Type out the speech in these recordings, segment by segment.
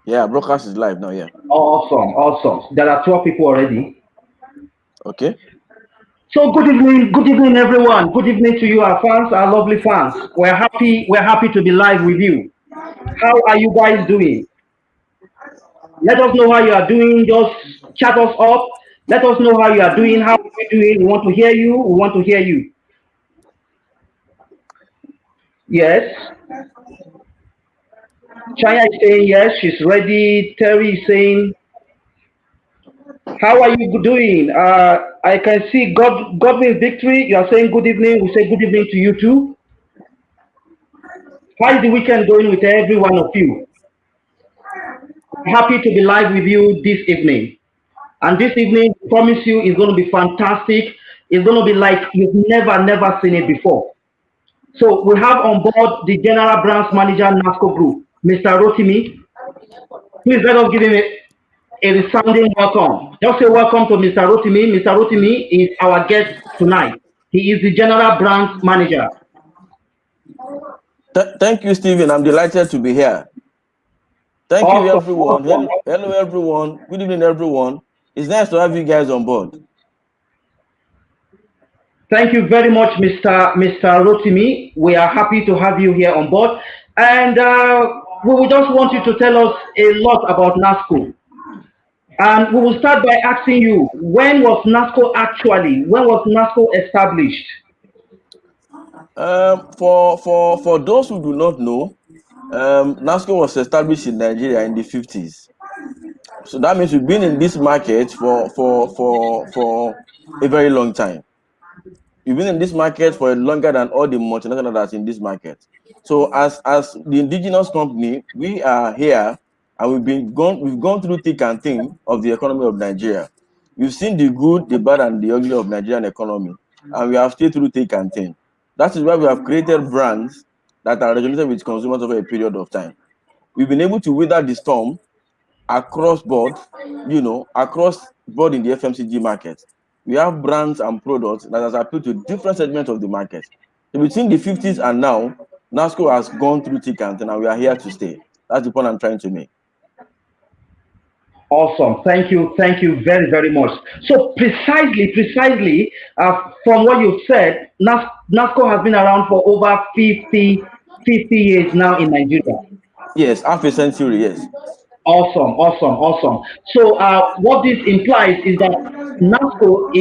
Yeah, broadcast is live now. Yeah. Awesome, awesome. There are 12 people already. Okay. So good evening, everyone. Good evening to you, our fans, our lovely fans. We're happy to be live with you. How are you guys doing? Let us know how you are doing. Just chat us up. Let us know how you are doing. How are you doing? We want to hear you. We want to hear you. Yes. Chaya is saying yes, she's ready. Terry is saying, how are you doing? I can see Godwin Victory. You are saying good evening. We say good evening to you too. How is the weekend going with every one of you? Happy to be live with you this evening. And this evening, I promise you, is going to be fantastic. It's going to be like you've never seen it before. So we have on board the General Branch Manager NASCO Group, Mr. Rotimi. Please let us give him a resounding welcome. Just say welcome to Mr. Rotimi. Mr. Rotimi is our guest tonight. He is the General Branch Manager. Thank you, Stephen. I'm delighted to be here. Thank you, everyone. Awesome. Hello, everyone. Good evening, everyone. It's nice to have you guys on board. Thank you very much, Mr. Rotimi. We are happy to have you here on board. And we would just want you to tell us a lot about NASCO. And we will start by asking you, when was NASCO established? For those who do not know, NASCO was established in Nigeria in the 50s. So that means we've been in this market for a very long time. We've been in this market for longer than all the multinationals that's in this market. So as the indigenous company, we are here and we've gone through thick and thin of the economy of Nigeria. We've seen the good, the bad, and the ugly of Nigerian economy, and we have stayed through thick and thin. That is why we have created brands that are regulated with consumers over a period of time. We've been able to weather the storm across board, across board in the FMCG market. We have brands and products that has appealed to different segments of the market. So between the 50s and now, NASCO has gone through thick and thin, and we are here to stay. That's the point I'm trying to make. Awesome. Thank you very much. So precisely, from what you've said, NASCO has been around for over 50 years now in Nigeria. Yes, half a century, yes. Awesome. So what this implies is that NASCO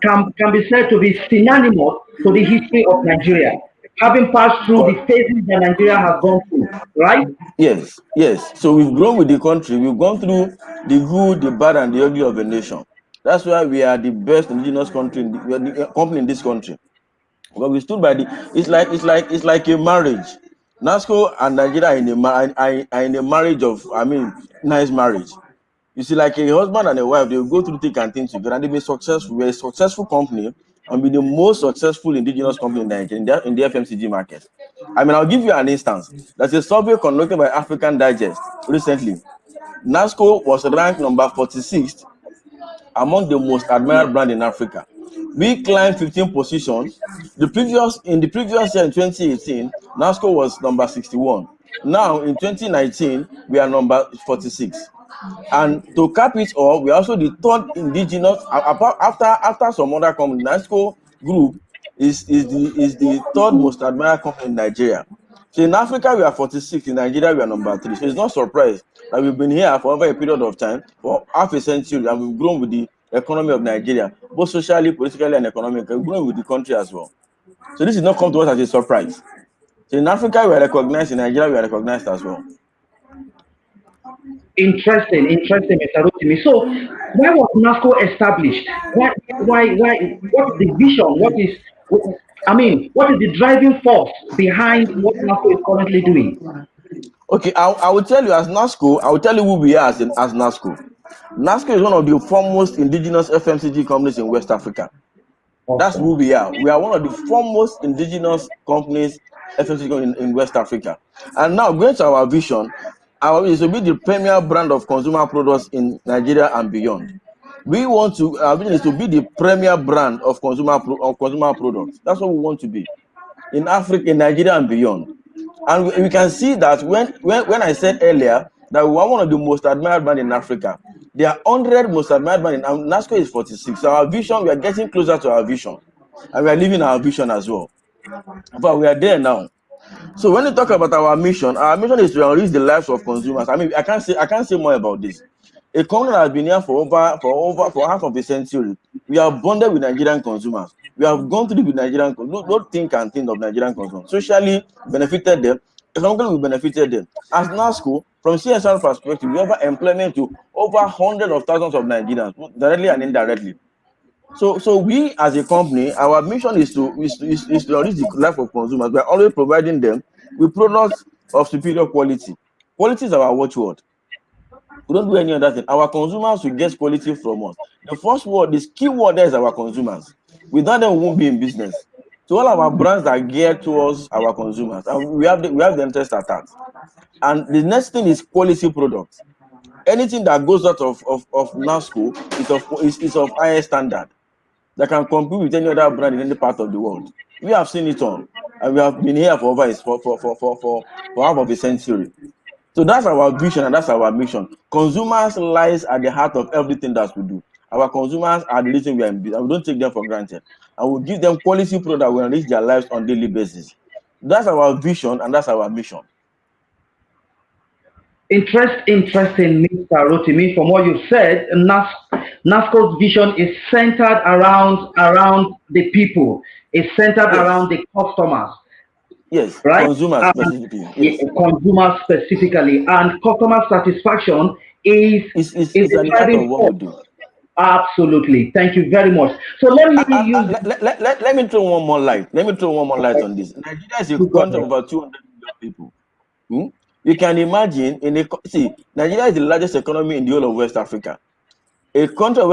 can be said to be synonymous to the history of Nigeria, having passed through the phases that Nigeria has gone through, right? Yes. So we've grown with the country. We've gone through the good, the bad, and the ugly of a nation. That's why we are the best indigenous country, we are the company in this country. But we stood by it's like a marriage. NASCO and Nigeria are in a marriage of, nice marriage. You see, like a husband and a wife, they will go through thick and thin together, and they'll be successful. We're a successful company and be the most successful indigenous company in Nigeria in the FMCG market. I'll give you an instance. There's a survey conducted by African Digest recently. NASCO was ranked number 46th among the most admired brand in Africa. We climbed 15 positions. In the previous year, in 2018, NASCO was number 61. Now in 2019, we are number 46. And to cap it all, we are also the third indigenous after some other companies. NASCO Group is the third most admired company in Nigeria. So in Africa, we are 46. In Nigeria, we are number 3. So it's not surprised that we've been here for over a period of time, for half a century, and we've grown with the economy of Nigeria, both socially, politically, and economically. We've grown with the country as well. So this is not come to us as a surprise. So in Africa, we are recognized. In Nigeria, we are recognized as well. Interesting, Mr. Rotimi. So, why was NASCO established? Why? What is the vision? What is the driving force behind what NASCO is currently doing? Okay, I will tell you as NASCO. I will tell you who we are as NASCO. NASCO is one of the foremost indigenous FMCG companies in West Africa. Awesome. That's who we are. We are one of the foremost indigenous companies FMCG in West Africa. And now, going to our vision, our vision is to be the premier brand of consumer products in Nigeria and beyond. Our vision is to be the premier brand of consumer products. That's what we want to be in Africa, in Nigeria and beyond. And we can see that when I said earlier that we are one of the most admired brand in Africa, there are 100 most admired brand, and NASCO is 46. So our vision, we are getting closer to our vision, and we are living our vision as well. But we are there now. So when you talk about our mission is to enrich the lives of consumers. I mean, I can't say more about this. A company that has been here for half of a century. We are bonded with Nigerian consumers. We have gone through with Nigerian consumers. Don't think and think of Nigerian consumers. Socially benefited them. Economically, we benefited them. As NASCO, from CSR perspective, we offer employment to over hundreds of thousands of Nigerians, directly and indirectly. So we as a company, our mission is to enrich the life of consumers. We are always providing them with products of superior quality. Quality is our watchword. We don't do any other thing. Our consumers will get quality from us. The first word, this key word there is our consumers. Without them, we won't be in business. So all our brands are geared towards our consumers, and we have the interest at that. And the next thing is quality products. Anything that goes out of NASCO is of higher standard that can compete with any other brand in any part of the world. We have seen it all, and we have been here for half of a century. So that's our vision and that's our mission. Consumers lies at the heart of everything that we do. Our consumers are the reason we are in business, and we don't take them for granted. And we give them quality product that will enrich their lives on a daily basis. That's our vision and that's our mission. Interesting, Mr. Rotimi. From what you said, NASCO's vision is centered around the people. It's centered around the customers. Yes, right? consumers specifically. Yes. Consumers specifically, and customer satisfaction is at the heart of what we do. Absolutely. Thank you very much. So let me let me throw one more light. Let me throw one more light on this. Nigeria is a country of about 200 million people. You can imagine Nigeria is the largest economy in the whole of West Africa. A country of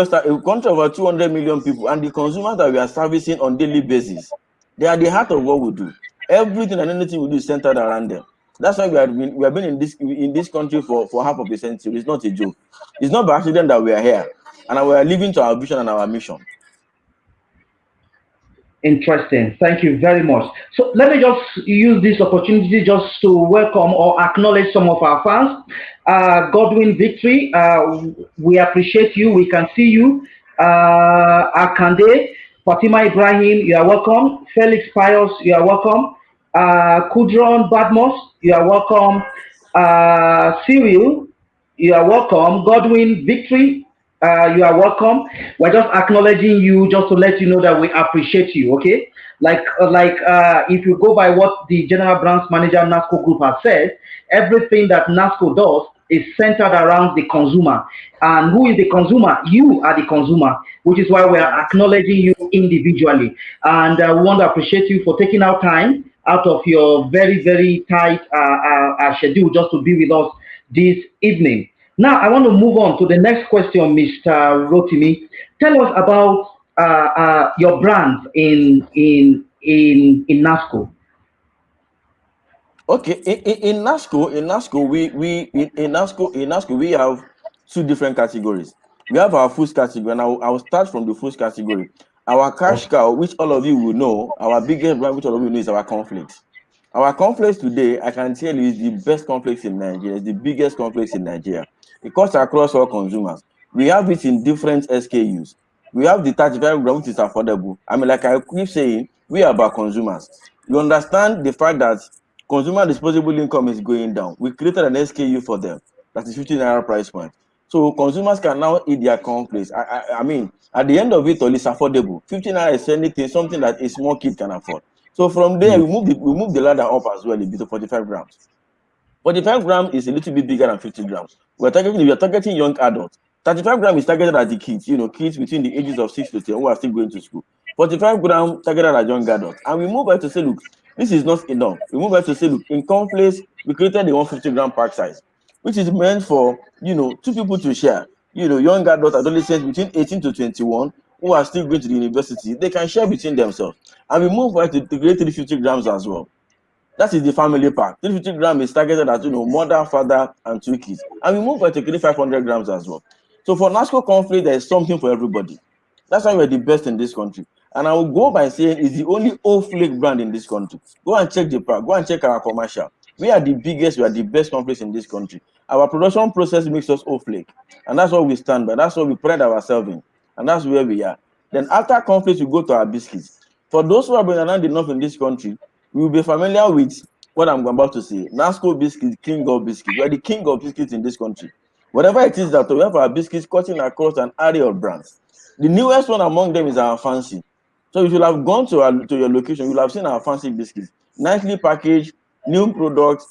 over 200 million people, and the consumers that we are servicing on daily basis, they are the heart of what we do. Everything and anything we do is centered around them. That's why we have been in this country for half of a century. It's not a joke. It's not by accident that we are here, and we are living to our vision and our mission. Interesting. Thank you very much. So let me just use this opportunity just to welcome or acknowledge some of our fans. Godwin Victory, we appreciate you. We can see you. Akande, Fatima Ibrahim, you are welcome. Felix Pius, you are welcome. Kudron Badmos, you are welcome. Cyril, you are welcome. Godwin Victory, you are welcome. We're just acknowledging you just to let you know that we appreciate you, okay? If you go by what the General Branch Manager NASCO Group has said, everything that NASCO does is centered around the consumer. And who is the consumer? You are the consumer, which is why we are acknowledging you individually. And we want to appreciate you for taking out time out of your very, very tight schedule just to be with us this evening. Now, I want to move on to the next question, Mr. Rotimi. Tell us about your brand in NASCO. Okay, in NASCO, we have two different categories. We have our foods category, and I'll start from the foods category. Our cash cow, which all of you will know, our biggest brand, which all of you know, is our cornflakes. Our cornflakes today, I can tell you, is the best cornflakes in Nigeria. It's the biggest cornflakes in Nigeria. It cuts across all consumers. We have it in different SKUs. We have the 35 gram, which is affordable. I mean, like I keep saying, we are about consumers. You understand the fact that consumer disposable income is going down. We created an SKU for them that is 15 naira price point. So consumers can now eat their cornflakes. I mean, at the end of it all, it's affordable. 15 naira is anything, something that a small kid can afford. So from there, we move the ladder up as well, a bit to 45 grams. 45 grams is a little bit bigger than 50 grams. We are targeting young adults. 35 grams is targeted at the kids, kids between the ages of 6 to 10 who are still going to school. 45 grams targeted at young adults. And we move back to say, look, this is not enough. We move back to say, look, in cornflakes, we created the 150 gram pack size, which is meant for, two people to share. Young adults, adolescents between 18 to 21 who are still going to the university, they can share between themselves. And we move back to create 350 grams as well. That is the family pack. 350 grams is targeted at mother, father, and 2 kids. And we move back to create 500 grams as well. So for NASCO cornflakes, there is something for everybody. That's why we're the best in this country. And I will go by saying it's the only old flake brand in this country. Go and check the pack. Go and check our commercial. We are the biggest, we are the best companies in this country. Our production process makes us all flake, and that's what we stand by. That's what we pride ourselves in, and that's where we are. Then after conflict, we go to our biscuits. For those who have been around enough in this country, we will be familiar with what I'm about to say. NASCO biscuits, king of biscuits. We are the king of biscuits in this country. Whatever it is that we have our biscuits cutting across an array of brands. The newest one among them is our fancy. So if you have gone to your location, you'll have seen our fancy biscuits, nicely packaged, new products,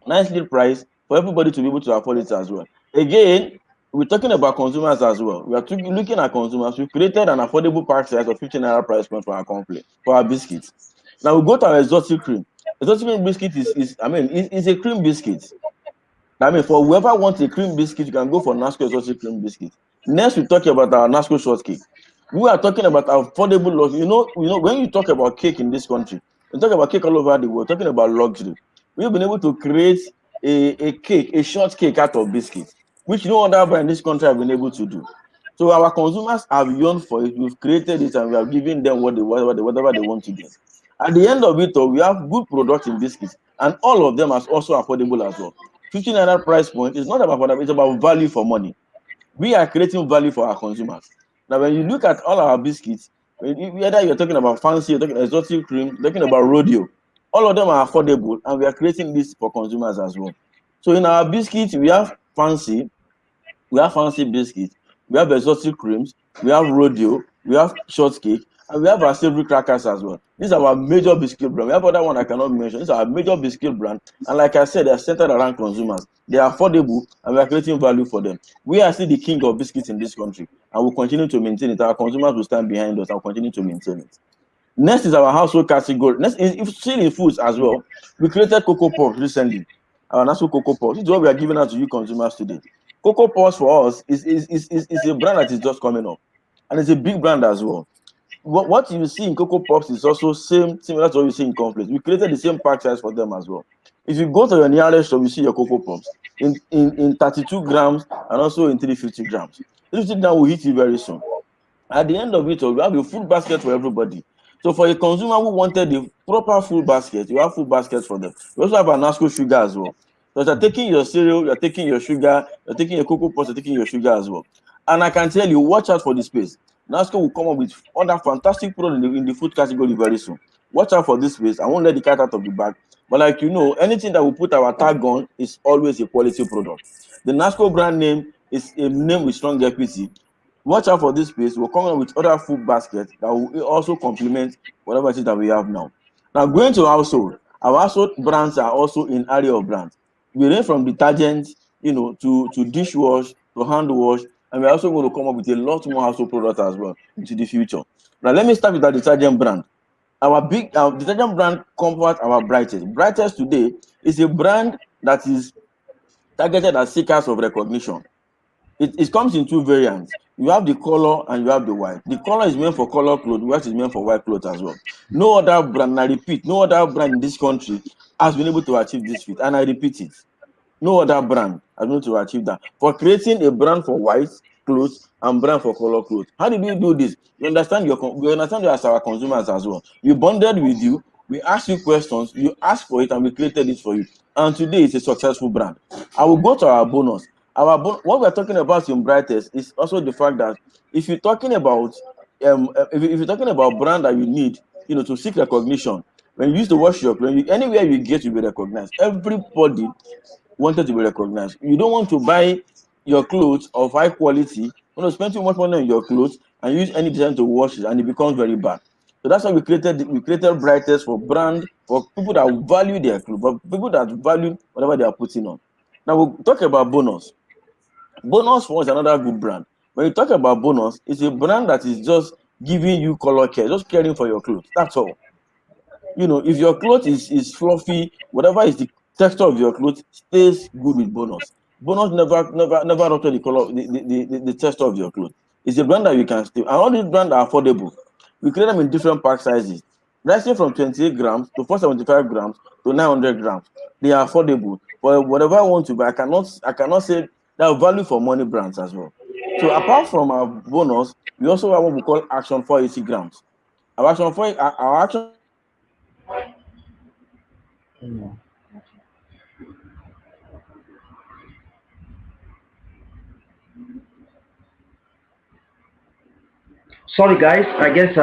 nicely priced for everybody to be able to afford it as well. Again, we're talking about consumers as well. We are looking at consumers. We've created an affordable pack size of 15 naira price point for our company, for our biscuits. Now we go to our exotic cream. Exotic cream biscuit is a cream biscuit. I mean, for whoever wants a cream biscuit, you can go for NASCO exotic cream biscuit. Next, we talk about our NASCO shortcake. We are talking about affordable luxury. When you talk about cake in this country, you talk about cake all over the world, talking about luxury. We've been able to create a cake, a short cake out of biscuits, which no other brand in this country have been able to do. So our consumers have yearned for it. We've created it and we are giving them whatever they want to get. At the end of it all, we have good products in biscuits, and all of them are also affordable as well. 15 naira price point is not about affordable, it's about value for money. We are creating value for our consumers. Now, when you look at all our biscuits, whether you're talking about fancy, you're talking exotic cream, you're talking about rodeo, all of them are affordable, and we are creating this for consumers as well. So in our biscuits, we have fancy biscuits, we have exotic creams, we have rodeo, we have shortcake, and we have our savory crackers as well. These are our major biscuit brand. We have other one I cannot mention. These are our major biscuit brand, and like I said, they are centered around consumers. They are affordable, and we are creating value for them. We are still the king of biscuits in this country, and we'll continue to maintain it. Our consumers will stand behind us and continue to maintain it. Next is our household category. Next is still in foods as well. We created Cocoa Pops recently. Our NASCO Cocoa Pops. This is what we are giving out to you consumers today. Cocoa Pops for us is a brand that is just coming up, and it's a big brand as well. What you see in Cocoa Pops is also similar to what you see in Cornflakes. We created the same pack size for them as well. If you go to your nearest shop, you see your Cocoa Pops in 32 grams and also in 350 grams. 350 grams will hit you very soon. At the end of it all, we have a food basket for everybody. So for a consumer who wanted the proper food basket, you have food baskets for them. We also have a NASCO sugar as well. So you're taking your cereal, you're taking your sugar, you're taking your cocoa pots, you're taking your sugar as well. And I can tell you, watch out for the space. NASCO will come up with other fantastic products in the food category very soon. Watch out for this space. I won't let the cat out of the bag. But like anything that we put our tag on is always a quality product. The NASCO brand name is a name with strong equity. Watch out for this space. We're coming up with other food baskets that will also complement whatever it is that we have now. Now, going to household, our household brands are also in area of brands. We range from detergent, to dishwash, to hand wash, and we're also going to come up with a lot more household products as well into the future. Now, let me start with our detergent brand. Our detergent brand covers our Brightest. Brightest today is a brand that is targeted at seekers of recognition. It comes in two variants. You have the color and you have the white. The color is meant for color clothes, white is meant for white clothes as well. No other brand, and I repeat, no other brand in this country has been able to achieve this feat. And I repeat it. No other brand has been able to achieve that. For creating a brand for white clothes and brand for color clothes. How did we do this? We understand you as our consumers as well. We bonded with you, we asked you questions, you asked for it, and we created it for you. And today it's a successful brand. I will go to our bonus. What we're talking about in Brightest is also the fact that if you're talking about if you're talking about brand that you need, to seek recognition, when you use the wash your clothes, anywhere you get, you'll be recognized. Everybody wanted to be recognized. You don't want to buy your clothes of high quality, you want to spend too much money on your clothes and use any design to wash it, and it becomes very bad. So that's why we created Brightest for people that value their clothes, for people that value whatever they are putting on. Now we'll talk about bonus. Bonus for us is another good brand. When you talk about bonus, it's a brand that is just giving you color care, just caring for your clothes. That's all. If your clothes is fluffy, whatever is the texture of your clothes stays good with bonus. Bonus never alter the color, the texture of your clothes. It's a brand that you can steal. And all these brands are affordable. We create them in different pack sizes, ranging from 28 grams to 475 grams to 900 grams. They are affordable. For whatever I want to buy, I cannot say they are value for money brands as well. So apart from our bonus, we also have what we call Action 480 grams. Our Action 4 our Action Sorry, guys. I guess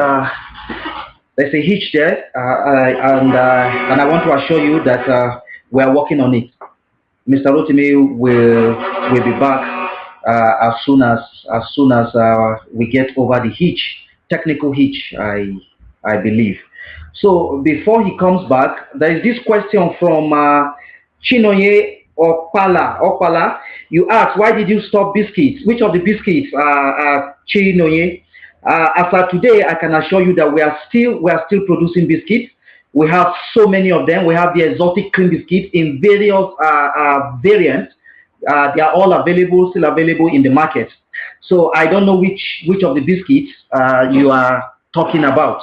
there's a hitch there, and I want to assure you that we are working on it. Mr. Rotimi will be back as soon as we get over the hitch, technical hitch, I believe. So before he comes back, there is this question from Chinoye Opala. You asked, why did you stop biscuits? Which of the biscuits, Chinoye? After today, I can assure you that we are still producing biscuits. We have so many of them. We have the exotic cream biscuit in various variants. They are all available, still available in the market. So I don't know which of the biscuits you are talking about.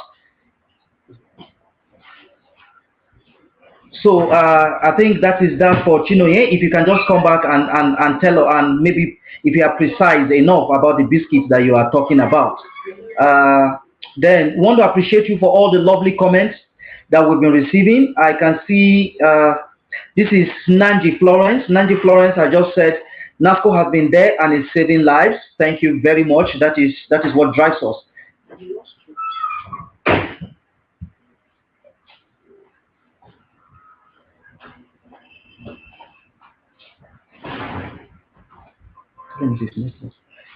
So I think that is that for Chinoye. If you can just come back and tell, and maybe if you are precise enough about the biscuits that you are talking about. Then want to appreciate you for all the lovely comments that we've been receiving. I can see this is Nanji Florence. Nanji Florence, I just said NASCO has been there and is saving lives. Thank you very much. That is what drives us.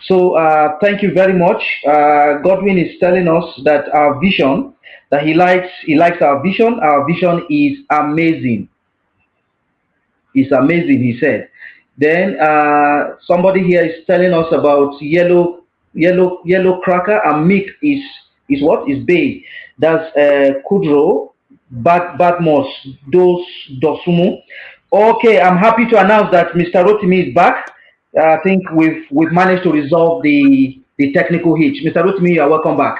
So thank you very much. Godwin is telling us that our vision, that he likes our vision. Our vision is amazing. It's amazing, he said. Then somebody here is telling us about yellow cracker and milk is what is bay. That's Kudro Badmos Dosumu. Okay, I'm happy to announce that Mr. Rotimi is back. I think we've managed to resolve the technical hitch. Mr. Rotimi, you are welcome back.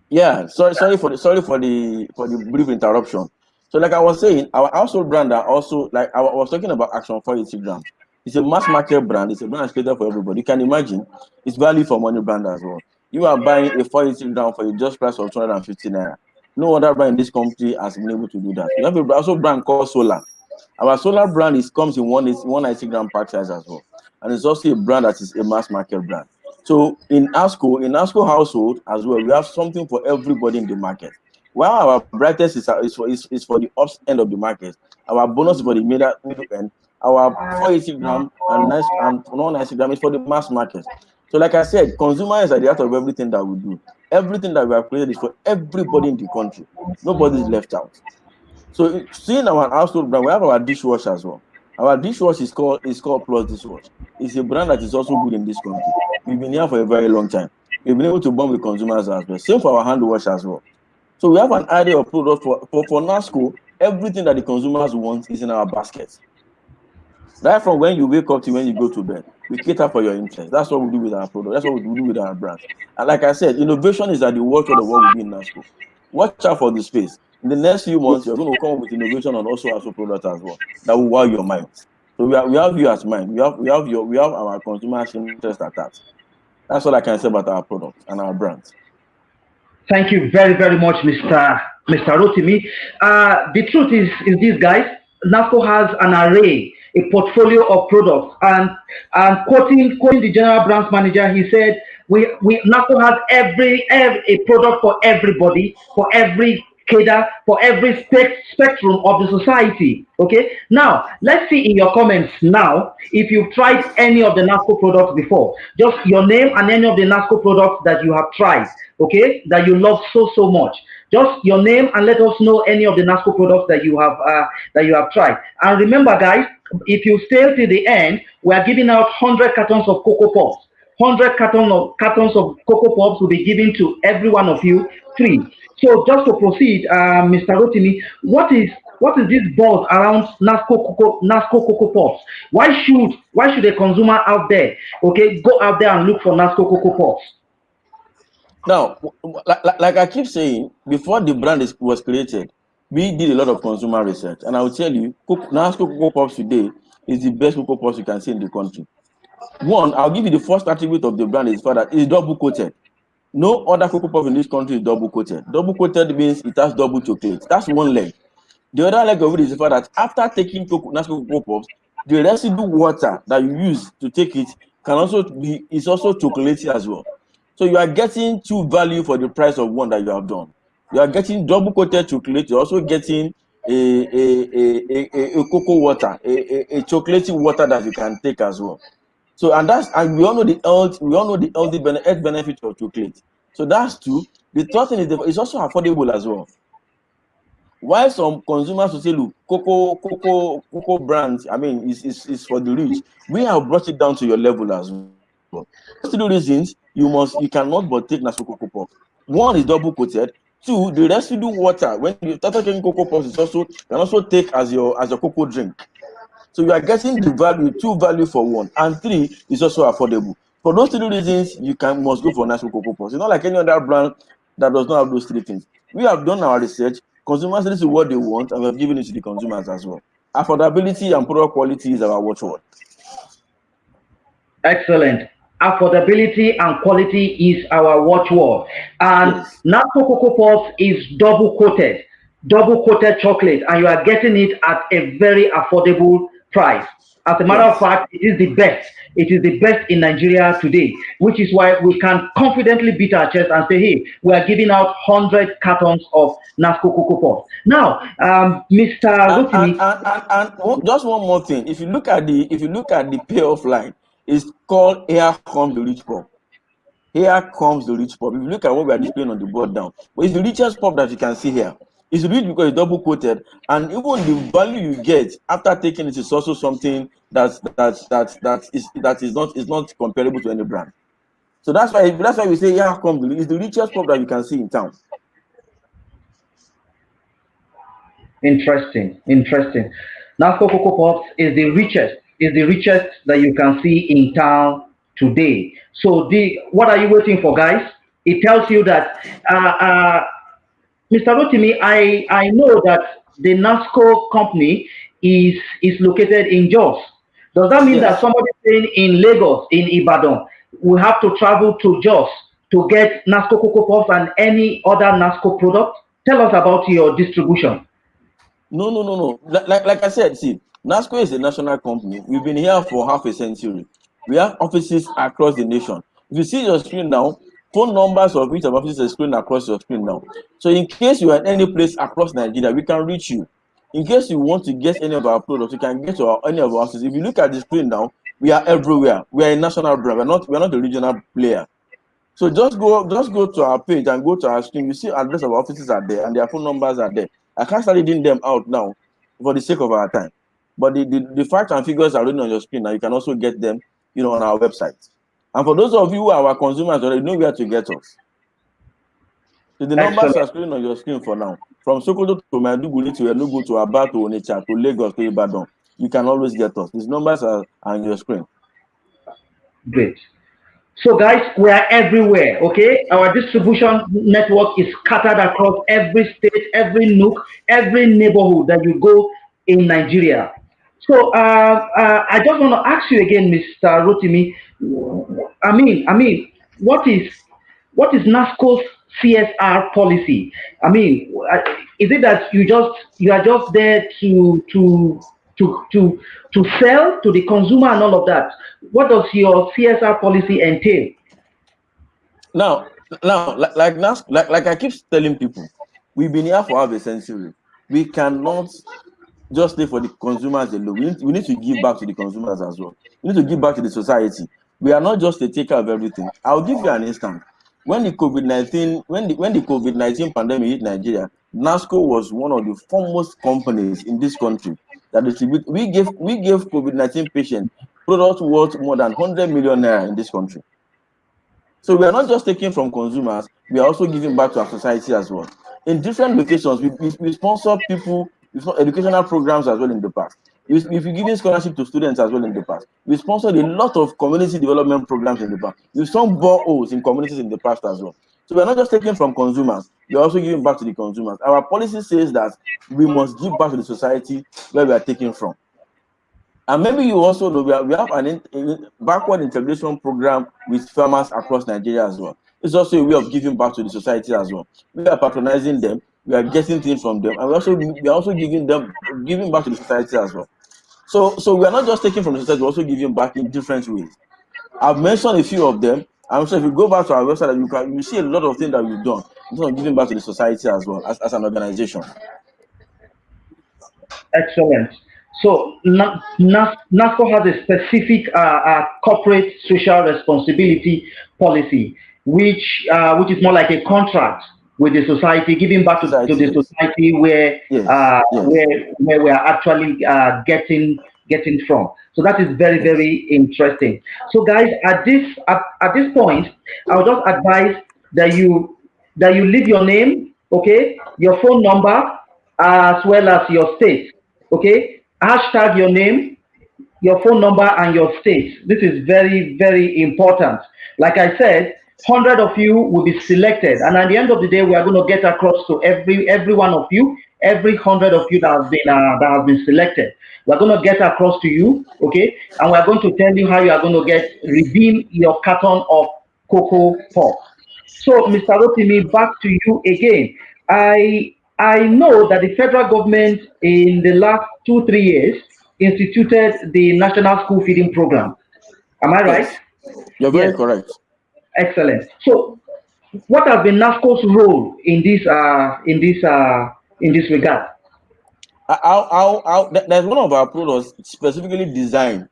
Yeah, sorry for the brief interruption. So like I was saying, our household brand are also, like I was talking about Action 480 grams. It's a mass market brand. It's a brand that's created for everybody. You can imagine it's value for money brand as well. You are buying a 480 gram for a just price of 250 naira. No other brand in this country has been able to do that. We have a also brand called Solar. Our Solar brand comes in 190 gram pack size as well. And it's also a brand that is a mass market brand. So in ASCO household as well, we have something for everybody in the market. While our brightest is for the up end of the market, our bonus is for the middle end, our 480 gram and 190 gram is for the mass market. So like I said, consumer is at the heart of everything that we do. Everything that we have created is for everybody in the country. Nobody is left out. So seeing our household brand, we have our dishwasher as well. Our dishwasher is called Plus Dishwash. It's a brand that is also good in this country. We've been here for a very long time. We've been able to bond with consumers as well. Same for our hand wash as well. So we have an idea of product for NASCO. Everything that the consumers want is in our baskets. Right from when you wake up to when you go to bed, we cater for your interest. That's what we do with our product. That's what we do with our brand. And like I said, innovation is at the watchword of what we do in NASCO. Watch out for the space. In the next few months, you're going to come up with innovation and also our product as well that will wow your mind. So we have you as mind. We have our consumers' interest at that. That's what I can say about our product and our brands. Thank you very, very much, Mr. Rotimi. The truth is this, guys. NASCO has an array, a portfolio of products, and quoting the general branch manager, he said, "We NASCO has every a product for everybody, for every cadre, for every spectrum of the society." Okay. Now let's see in your comments now if you've tried any of the NASCO products before. Just your name and any of the NASCO products that you have tried. Okay, that you love so much. Just your name and let us know any of the NASCO products that you have tried. And remember, guys, if you stay till the end, we are giving out 100 cartons of Cocoa Pops. 100 cartons of Cocoa Pops will be given to every one of you free. So just to proceed, Mr. Rotimi, what is this buzz around NASCO Cocoa Pops? Why should a consumer out there, okay, go out there and look for NASCO Cocoa Pops? Now, like I keep saying, before the brand was created, we did a lot of consumer research, and I will tell you, NASCO Cocoa Pops today is the best Cocoa Pops you can see in the country. One, I'll give you the first attribute of the brand is for that it's double coated. No other Cocoa Pop in this country is double coated. Double coated means it has double chocolate. That's one leg. The other leg of it is the fact that after taking NASCO Cocoa Pops, the residue water that you use to take it is also chocolatey as well. So you are getting two value for the price of one that you have done. You are getting double coated chocolate. You're also getting a cocoa water, a chocolatey water that you can take as well. So and we all know the healthy health benefit of chocolate. So that's two. The third thing is it's also affordable as well. Why some consumers will say, look, cocoa brands, I mean, is for the rich. We have brought it down to your level as well. Those two reasons you cannot but take NASCO Cocoa Pops. One is double coated. Two, the residue water when you start taking Cocoa Pops is also you can also take as your cocoa drink. So you are getting the value, two value for one, and three is also affordable. For those three reasons, you must go for NASCO Cocoa Pops. It's not like any other brand that does not have those three things. We have done our research. Consumers listen to what they want, and we have given it to the consumers as well. Affordability and product quality is our watchword. Excellent. Affordability and quality is our watchword. And Yes. NASCO Cocoa Pops is double coated chocolate, and you are getting it at a very affordable price. As a matter of Yes. fact, it is the best. It is the best in Nigeria today, which is why we can confidently beat our chest and say, hey, we are giving out 100 cartons of NASCO Cocoa Pops. Now, Mr. Rotimi. Just one more thing. If you look at the payoff line, it's called Here Comes the Rich Pop. Here comes the rich pop. If you look at what we are displaying on the board down, but it's the richest pop that you can see here. It's rich because it's double coated, and even the value you get after taking it is also something that is not comparable to any brand. So that's why we say here comes it's the richest pop that you can see in town. Interesting. NASCO Cocoa Pops is the richest that you can see in town today. So what are you waiting for, guys? It tells you that Mr. Rotimi, I know that the NASCO company is located in Jos. Does that mean that Yes. somebody staying in Lagos, in Ibadan, will have to travel to Jos to get NASCO Cocoa Pops and any other NASCO product? Tell us about your distribution. No. Like I said, see, NASCO is a national company. We've been here for half a century. We have offices across the nation. If you see your screen now, phone numbers of each of offices are screen across your screen now. So in case you are in any place across Nigeria, we can reach you. In case you want to get any of our products, you can get to any of our offices. If you look at the screen now, we are everywhere. We are a national brand. We're not a regional player. So just go to our page and go to our screen. You see address of our offices are there and their phone numbers are there. I can't start reading them out now for the sake of our time. But the facts and figures are written on your screen, and you can also get them, on our website. And for those of you who are our consumers already, know where to get us. So the numbers are scrolling on your screen for now. From Sokoto to Maiduguri to Enugu to Aba to Onitsha to Lagos to Ibadan, you can always get us. These numbers are on your screen. Great. So guys, we are everywhere, okay? Our distribution network is scattered across every state, every nook, every neighborhood that you go in Nigeria. So I just want to ask you again, Mr. Rotimi. I mean, what is NASCO's CSR policy? I mean, is it that you are just there to sell to the consumer and all of that? What does your CSR policy entail? Now, like I keep telling people, we've been here for half a century. We cannot just stay for the consumers alone. We need to give back to the consumers as well. We need to give back to the society. We are not just a taker of everything. I'll give you an instance. When the COVID-19 pandemic hit Nigeria, NASCO was one of the foremost companies in this country that distribute. We gave COVID-19 patients products worth more than 100 million naira in this country. So we are not just taking from consumers, we are also giving back to our society as well. In different locations, we sponsor people, we sponsor educational programs as well in the past. We've given scholarship to students as well in the past. We sponsored a lot of community development programs in the past. We've some boreholes in communities in the past as well. So we're not just taking from consumers, we're also giving back to the consumers. Our policy says that we must give back to the society where we are taking from. And maybe you also know we have an backward integration program with farmers across Nigeria as well. It's also a way of giving back to the society as well. We are patronizing them, we are getting things from them, and we are also giving back to the society as well. So we are not just taking from the society, we're also giving back in different ways. I've mentioned a few of them. I'm sure if you go back to our website, you see a lot of things that we've done in terms of giving back to the society as well as an organization. Excellent. So NASCO has a specific corporate social responsibility policy, which is more like a contract with the society, giving back to Society, the yes, society where yes, yes, we are actually getting from. So that is very yes. very interesting. So guys, at this point, I would just advise that you leave your name, okay, your phone number, as well as your state. Okay, hashtag your name, your phone number, and your state. This is very very important. Like I said, 100 of you will be selected, and at the end of the day, we are going to get across to every one of you, every 100 of you that has been selected. We're going to get across to you, okay, and we're going to tell you how you are going to redeem your carton of Cocoa Pops. So, Mr. Rotimi, back to you again. I know that the federal government in the last 2 3 years instituted the National School Feeding Program. Am I right? Yes, you're very Yes, correct. excellent. So, what has been NASCO's role in this regard? There's one of our products specifically designed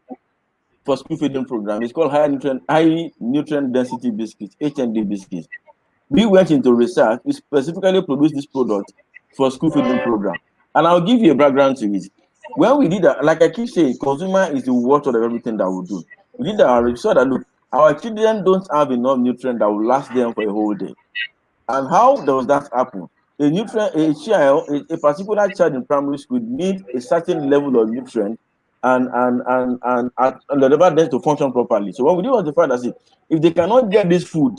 for school feeding program. It's called high nutrient density biscuits, HND biscuits. We went into research. We specifically produced this product for school feeding program. And I'll give you a background to it. When we did that, like I keep saying, consumer is the watchword of everything that we do. We did that. We saw that, look, our children don't have enough nutrient that will last them for a whole day. And how does that happen? A particular child in primary school needs a certain level of nutrient and level them to function properly. So what we did was the fact that if they cannot get this food,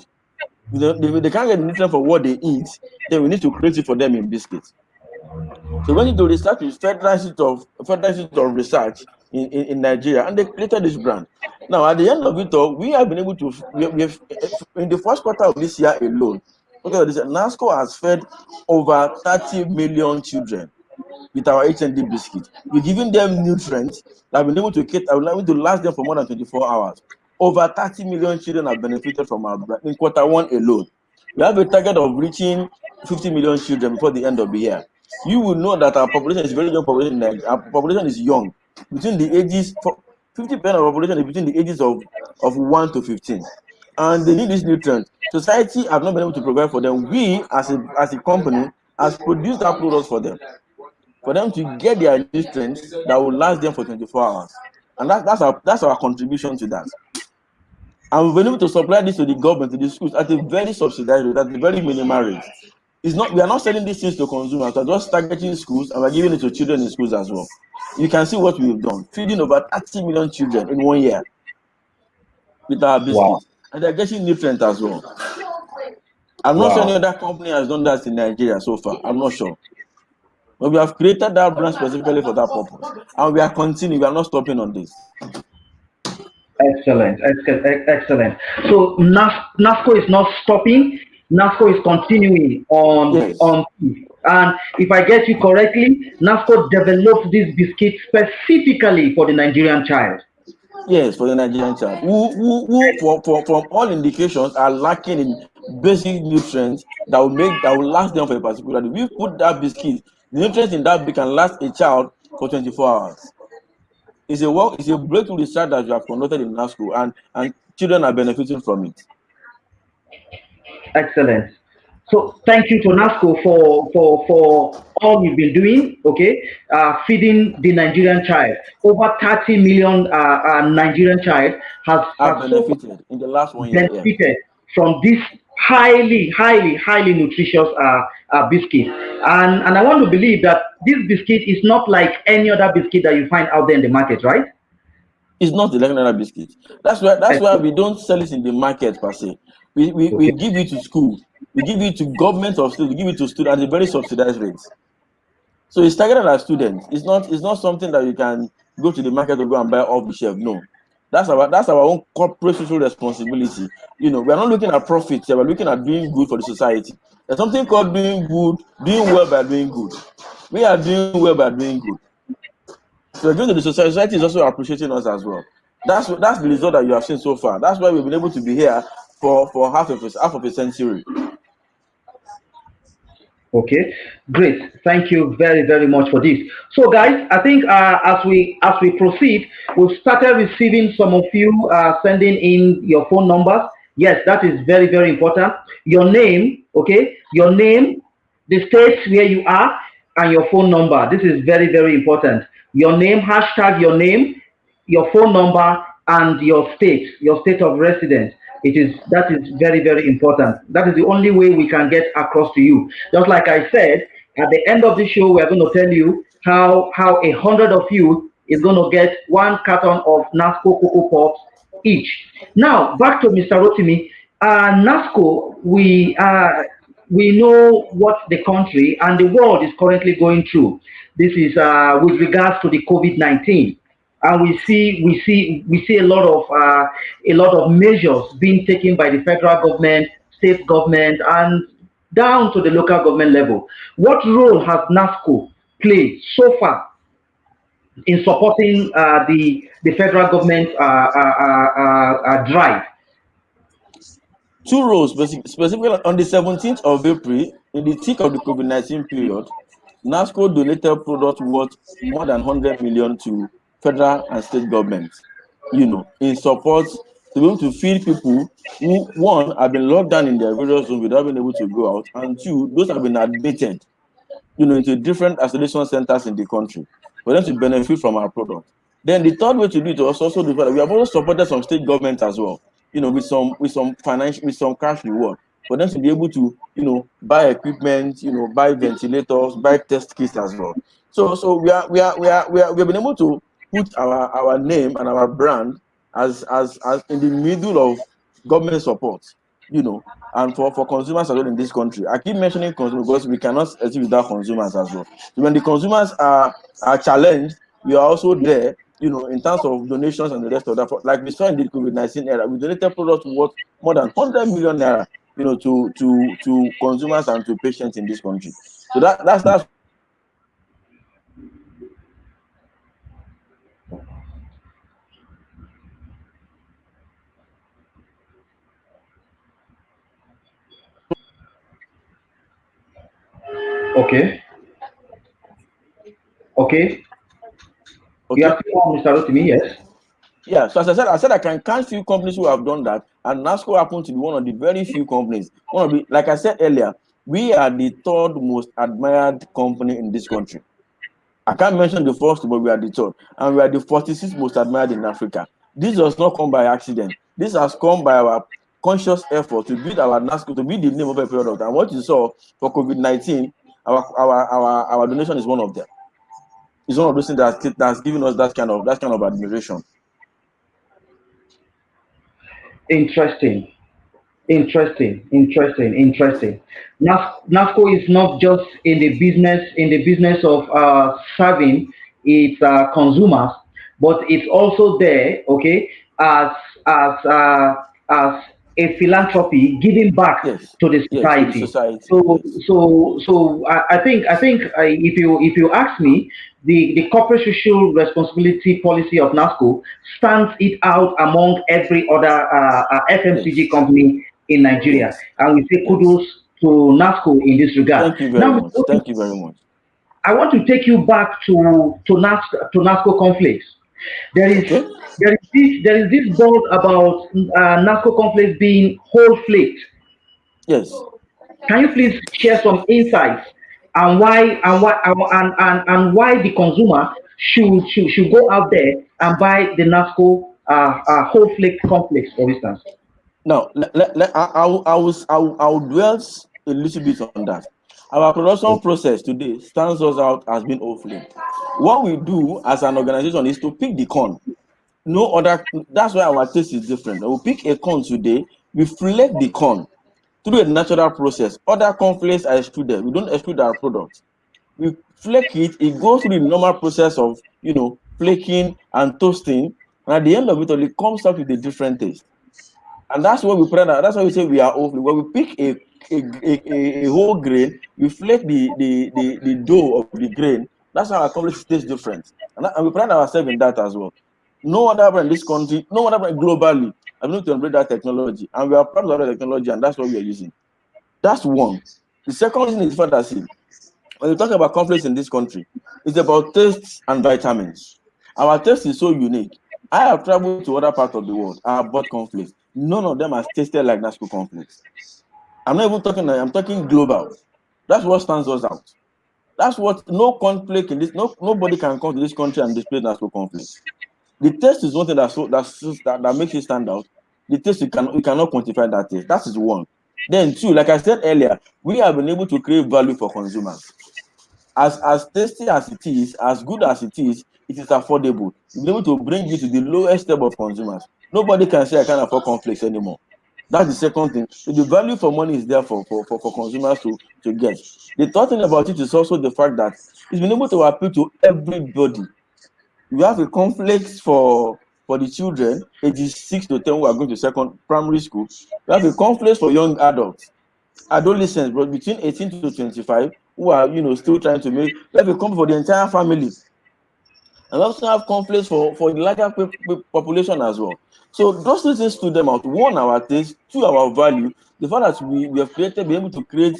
if they can't get nutrient for what they eat, then we need to create it for them in biscuits. So we went into research with Federal Institute of Research in Nigeria, and they created this brand. Now, at the end of it all, we have been able to, in the first quarter of this year alone, NASCO has fed over 30 million children with our HND biscuit. We're giving them nutrients that have been able to last them for more than 24 hours. Over 30 million children have benefited from our brand in quarter one alone. We have a target of reaching 50 million children before the end of the year. You will know that our population is very young population. Our population is young. Between the ages, 50% of our population is between the ages of 1 to 15. And they need this nutrient. Society have not been able to provide for them. We, as a company, has produced that product for them to get their nutrients that will last them for 24 hours. And that's our contribution to that. And we've been able to supply this to the government, to the schools at a very subsidized rate, at a very minimal rate. We are not selling these things to consumers, we're just targeting schools and we're giving it to children in schools as well. You can see what we've done, feeding over 30 million children in 1 year with our biscuits. Wow. And they're getting nutrients as well. I'm not sure any other company has done that in Nigeria so far. I'm not sure. But we have created that brand specifically for that purpose. And we are continuing, we are not stopping on this. Excellent, excellent. So NASCO is not stopping. NASCO is continuing Yes. And if I get you correctly, NASCO developed this biscuit specifically for the Nigerian child. Yes, for the Nigerian child, who from all indications are lacking in basic nutrients that will last them for a particular day. We put that biscuit, the nutrients in that biscuit can last a child for 24 hours. It's a breakthrough research that we have conducted in NASCO, and children are benefiting from it. Excellent. So thank you to NASCO for all you've been doing. Okay, feeding the Nigerian child. Over 30 million Nigerian child has benefited in the last 1 year. Benefited from this highly nutritious biscuit. And I want to believe that this biscuit is not like any other biscuit that you find out there in the market, right? It's not the regular biscuit. That's why we don't sell it in the market per se. We give it to school. We give it to government of schools. We give it to students at a very subsidized rate. So it's targeted at students. It's not something that you can go to the market or go and buy off the shelf. No. That's our own corporate social responsibility. We are not looking at profits here, we're looking at doing good for the society. There's something called doing well by doing good. We are doing well by doing good. So going to the society, society is also appreciating us as well. That's the result that you have seen so far. That's why we've been able to be here for half of a century. Okay, great. Thank you very, very much for this. So, guys, I think as we proceed, we've started receiving some of you sending in your phone numbers. Yes, that is very, very important. Your name, okay, your name, the state where you are, and your phone number. This is very, very important. Your name, hashtag your phone number, and your state of residence. That is very, very important. That is the only way we can get across to you. Just like I said, at the end of the show, we're going to tell you how 100 of you is going to get one carton of NASCO Cocoa Pops each. Now back to Mr. Rotimi. NASCO, we know what the country and the world is currently going through. This is with regards to the COVID-19, and we see a lot of measures being taken by the federal government, state government, and down to the local government level. What role has NASCO played so far in supporting the federal government drive? Two roles, specifically on the 17th of April, in the thick of the COVID-19 period, NASCO donated products worth more than 100 million to federal and state governments, in support to be able to feed people who, one, have been locked down in their various zones without being able to go out, and two, those have been admitted, into different isolation centers in the country for them to benefit from our product. Then the third way to do it was also the fact that we have also supported some state governments as well, with some financial, with some cash reward for them to be able to, buy equipment, buy ventilators, buy test kits as well. So we've been able to put our name and our brand as in the middle of government support, and for consumers as well in this country. I keep mentioning consumers because we cannot achieve without consumers as well. So when the consumers are challenged, we are also there, in terms of donations and the rest of that. Like we saw in the COVID-19 era, we donated products worth more than 100 million naira, to consumers and to patients in this country. So that's Okay. Okay. You okay. are still on, Mr. Rotimi, yes? Yeah, so as I said I can count few companies who have done that, and NASCO happened to be one of the very few companies. Like I said earlier, we are the third most admired company in this country. I can't mention the first, but we are the third, and we are the 46th most admired in Africa. This does not come by accident. This has come by our conscious effort to build our NASCO, to build the name of a product. And what you saw for COVID-19, our donation is one of them. It's one of those things that's given us that kind of admiration. Interesting. NASCO is not just in the business of serving its consumers, but it's also there, okay, as as uh, as a philanthropy, giving back Yes, to the yes, to the society. society. So Yes. I think if you ask me, the corporate social responsibility policy of NASCO stands it out among every other FMCG Yes. company in Nigeria, Yes. and we say Yes. kudos to NASCO in this regard. Thank you very Now, much. Thank you very much. I want to take you back to NASCO conflicts. There is Okay. there is this buzz about NASCO conflicts being whole flaked. Yes. Can you please share some insights and why the consumer should go out there and buy the NASCO whole flaked conflicts, for instance? Now, I'll dwell a little bit on that. Our production process today stands us out as being offline. What we do as an organization is to pick the corn. No other. That's why our taste is different. We pick a corn today. We flake the corn through a natural process. Other corn flakes are extruded. We don't extrude our product. We flake it. It goes through the normal process of flaking and toasting, and at the end of it comes out with a different taste. And that's what we pray. That's why we say we are awful. When we pick a whole grain, we flake the dough of the grain. That's how our complex tastes different. And we pride ourselves in that as well. No other brand in this country, no other brand globally I'm going to embrace that technology, and we are proud of that technology, and that's what we are using. That's one. The second reason is fantasy. When you talk about conflicts in this country, it's about tastes and vitamins. Our taste is so unique. I have traveled to other parts of the world. I have bought conflicts. None of them has tasted like NASCO conflicts. I'm not even talking. I'm talking global. That's what stands us out. That's what no conflict in this. Nobody can come to this country and display NASCO conflicts. The taste is one thing that makes it stand out. The taste you cannot quantify that taste. That is one. Then two, like I said earlier, we have been able to create value for consumers. As tasty as it is, as good as it is affordable. We've been able to bring it to the lowest step of consumers. Nobody can say I can't afford conflicts anymore. That's the second thing. So the value for money is there for consumers to get. The third thing about it is also the fact that it's been able to appeal to everybody. You have a conflict for the children ages 6 to 10 who are going to second primary school. You have a conflict for young adults, adolescents, but between 18 to 25 who are still trying to make. We have a conflict for the entire family, and also have conflicts for the larger population as well. So those two things stood them out. One, our taste. Two, our value. The fact that we have created, be able to create,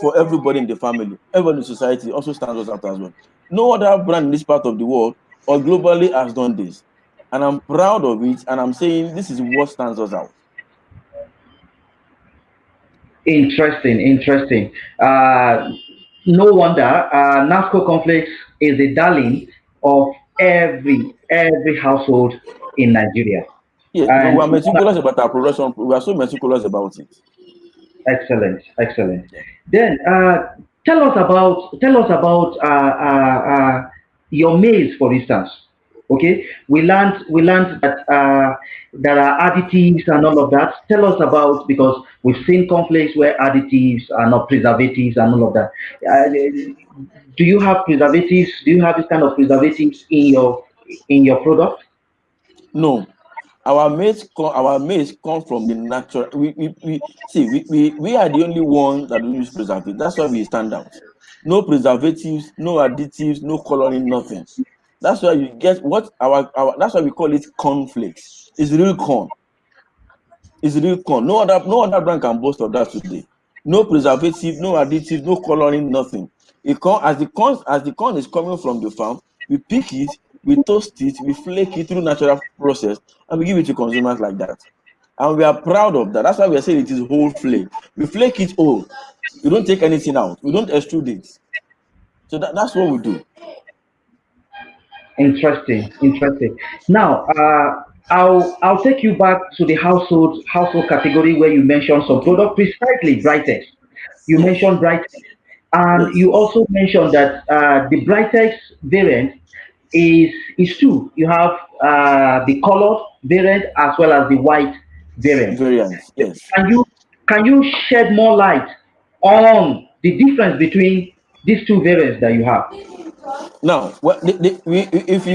for everybody in the family, everybody in society also stands us out as well. No other brand in this part of the world or globally has done this. And I'm proud of it. And I'm saying this is what stands us out. Interesting, interesting. No wonder NASCO complex is a darling of every household in Nigeria. Yeah, we And are meticulous about our production. We are so meticulous about it. excellent, excellent. Yeah. Then tell us about your maize, for instance. Okay, we learned that there are additives and all of that. Tell us about, because we've seen conflicts where additives are not preservatives and all of that. Do you have preservatives? Do you have this kind of preservatives in your product? No, our maize come from the natural. We see we are the only ones that don't use preservatives. That's why we stand out. No preservatives, no additives, no coloring, nothing. That's why you get what our that's why we call it cornflakes. It's real corn. It's real corn. No other brand can boast of that today. No preservative, no additives, no coloring, nothing. As the corn is coming from the farm, we pick it, we toast it, we flake it through natural process, and we give it to consumers like that. And we are proud of that. That's why we are saying it is whole flake. We flake it whole. We don't take anything out. We don't extrude it. So that's what we do. Interesting, interesting. Now, I'll take you back to the household category where you mentioned some Okay. product, precisely Brightex. You Yes. mentioned Brightex, and Yes. you also mentioned that the Brightex variant is two. You have the colored variant as well as the white variant. Variants. Yes. Can you can you shed more light on the difference between these two variants that you have? Now, if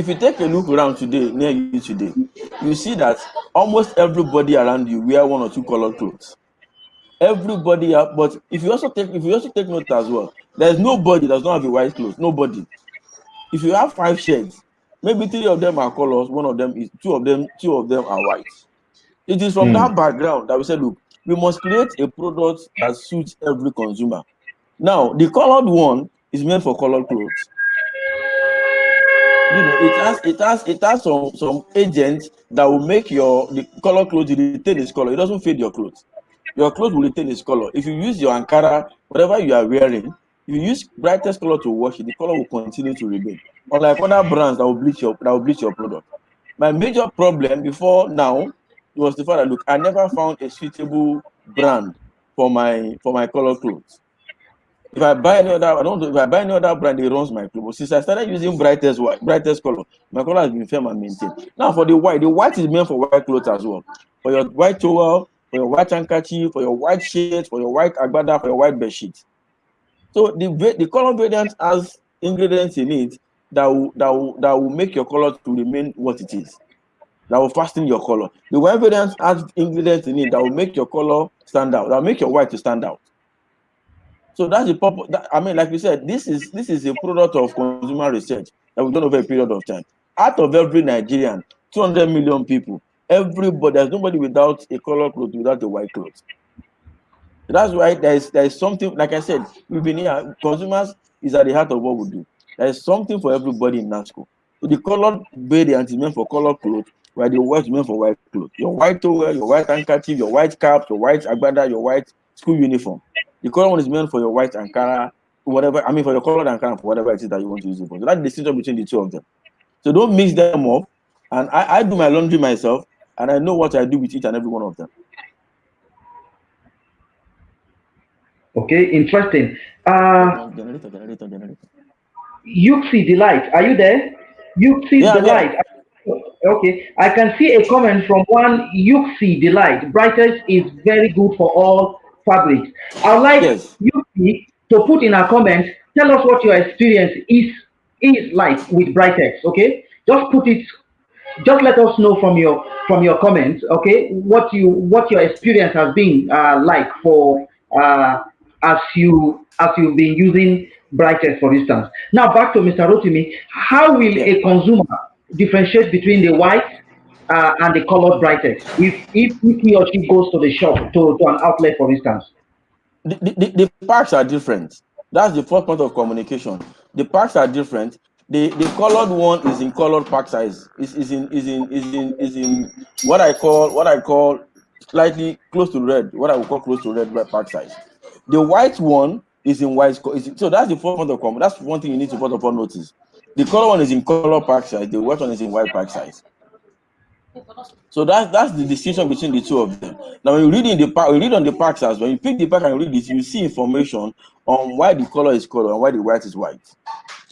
you take a look around today, near you today, you see that almost everybody around you wear one or two colored clothes. Everybody, but if you also take note as well, there's nobody that does not have a white clothes. Nobody. If you have 5 shades, maybe 3 of them are colors, one of them is two of them are white. It is from Hmm. that background that we said, look, we must create a product that suits every consumer. Now, the colored one is meant for colored clothes. It has some agents that will make the color clothes retain its color. It doesn't fade your clothes. Your clothes will retain its color. If you use your Ankara, whatever you are wearing, if you use brightest color to wash it, the color will continue to remain. Unlike other brands that will bleach your product. My major problem before now was the fact that, look, I never found a suitable brand for my color clothes. If I buy any other, I don't know if I buy any other brand, it runs my clothes. Since I started using brightest color, my color has been firm and maintained. Now for the white is meant for white clothes as well. For your white towel, for your white handkerchief, for your white shirt, for your white agbada, for your white bed sheet. So the color variant has ingredients in it that will make your color to remain what it is. That will fasten your color. The white variant has ingredients in it that will make your color stand out. That will make your white to stand out. So that's the purpose. I mean, like we said, this is a product of consumer research that we've done over a period of time. Out of every Nigerian, 200 million people. Everybody, there's nobody without a color cloth, without a white cloth. That's why there is something, like I said, we've been here, consumers is at the heart of what we do. There is something for everybody in NASCO. So the colored variant is meant for color clothes, while the white is meant for white clothes. Your white towel, your white handkerchief, your white cap, your white agbada, your white school uniform. The color one is meant for your white Ankara, whatever, I mean for your colored Ankara, for whatever it is that you want to use it for. So that's the distinction between the two of them. So don't mix them up. And I do my laundry myself, and I know what I do with each and every one of them. Okay, interesting. Generator. Yuxi Delight, are you there? Yuxi Yeah, I'm here. Delight. Okay, I can see a comment from one Yuxi Delight. Brightest is very good for all fabrics. I'd like Yes. Yuxi to put in a comment, tell us what your experience is like with Brightex, okay? Just put it, just let us know from your comments, okay, what your experience has been like for as you've been using Brightex, for instance. Now back to Mr. Rotimi, how will Yeah. a consumer differentiate between the white and the colored Brightex if he or she goes to the shop to an outlet, for instance? The packs are different. That's the first point of communication. The packs are different. The colored one is in colored pack size. Is in what I call slightly close to red. What I would call close to red pack size. The white one is in white. So that's the first point of communication. That's one thing you need to first of all notice. The color one is in color pack size. The white one is in white pack size. So that's the distinction between the two of them. Now, when you read in the pack, you read on the packs as well. You pick the pack and read this, you see information on why the color is color and why the white is white.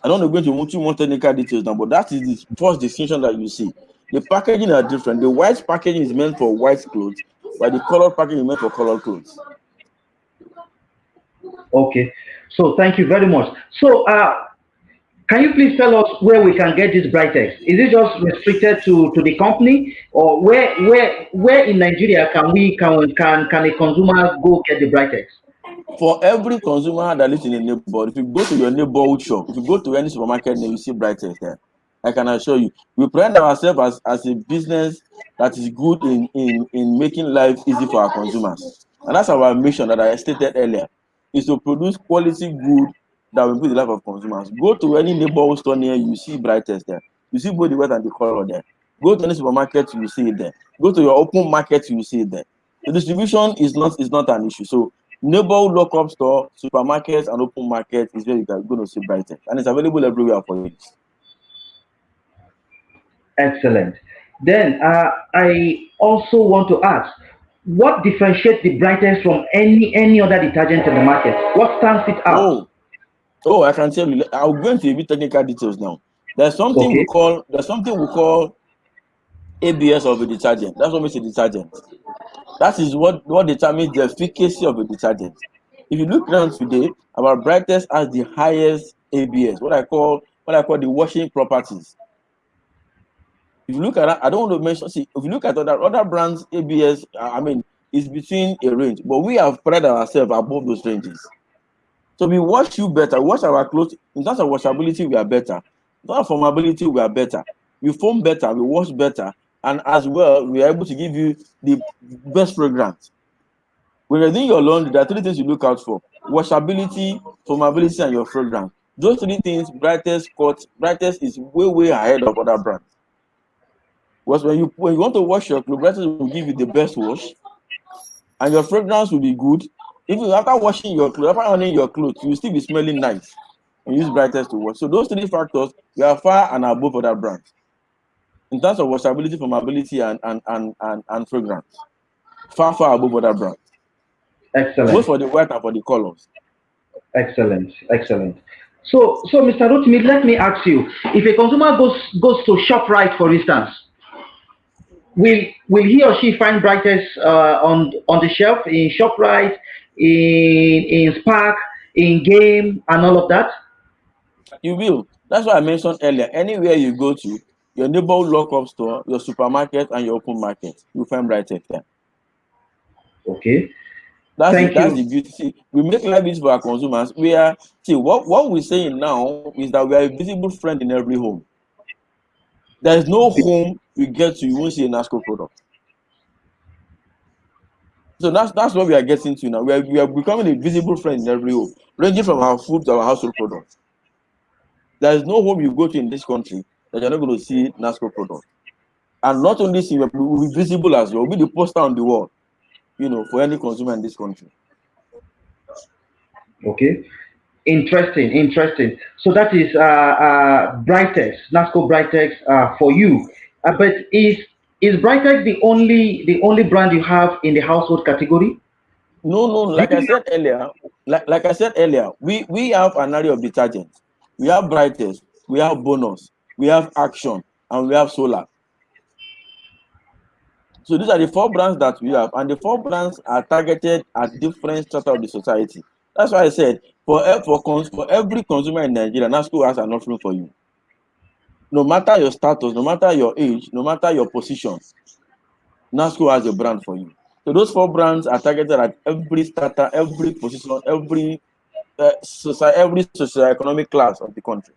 I don't want to go into too much technical details now, but that is the first distinction that you see. The packaging are different. The white packaging is meant for white clothes, while the color packaging is meant for colored clothes. Okay, so thank you very much. So can you please tell us where we can get this Brightex? Is it just restricted to the company, or where in Nigeria can a consumer go get the Brightex? For every consumer that lives in a neighborhood, if you go to your neighborhood shop, if you go to any supermarket, you see Brightex there. I can assure you, we pride ourselves as a business that is good in making life easy for our consumers. And that's our mission that I stated earlier, is to produce quality good that will improve the life of consumers. Go to any neighborhood store near you, see Brightex there. You see both the white and the color there. Go to any supermarket, you see it there. Go to your open market, you see it there. The distribution is not an issue. So neighborhood local store, supermarkets, and open market is where you're going to see Brightex. And it's available everywhere for you. Excellent. Then I also want to ask, what differentiates the Brightex from any other detergent in the market? What stands it out? Oh, I can tell you. I'll go into a bit technical details now. There's something we Okay. call ABS of a detergent. That's what makes a detergent. That is what determines the efficacy of a detergent. If you look around today, our Brightex has the highest ABS, what I call the washing properties. If you look at that, I don't want to mention. See, if you look at other brands, ABS, I mean, is between a range, but we have prided ourselves above those ranges. So we wash you better, wash our clothes. In terms of washability, we are better. In terms of formability, we are better. We foam better, we wash better, and as well, we are able to give you the best fragrance. When you're doing your laundry, there are three things you look out for: washability, formability, and your fragrance. Those three things, Brightex is way ahead of other brands. Because when you want to wash your clothes, Brightex will give you the best wash, and your fragrance will be good. Even after washing your clothes, after ironing your clothes, you will still be smelling nice and use Brightex to wash. So those three factors, we are far and above other brands in terms of washability, formability, and fragrance. Far above other brands, both Excellent. for the white and for the colors. Excellent. Excellent. So Mr. Rotimi, let me ask you, if a consumer goes to ShopRite, for instance, will he or she find Brightex on the shelf in ShopRite, in Spark, in Game, and all of that? You will. That's why I mentioned earlier. Anywhere you go to, your neighborhood local store, your supermarket, and your open market, you'll find Brightex there. Okay. That's Thank the you. beauty. See, we make life easy for our consumers. What we're saying now is that we are a visible friend in every home. There is no home you get to, you won't see a NASCO product. So that's what we are getting to now. We are becoming a visible friend in every home, ranging from our food to our household products. There is no home you go to in this country that you're not going to see NASCO product. And not only see, we will be visible as well. We'll be the poster on the wall, for any consumer in this country. Okay. Interesting. So that is Brightex, NASCO Brightex for you. But is Brightex the only brand you have in the household category? No, like I said earlier, we have an area of detergents. We have Brightest, we have Bonus, we have Action, and we have Sallah. So these are the 4 brands that we have, and the 4 brands are targeted at different strata of the society. That's why I said for every consumer in Nigeria, NASCO has an offering for you. No matter your status, no matter your age, no matter your position, NASCO has a brand for you. So those 4 brands are targeted at every strata, every position, every socioeconomic class of the country.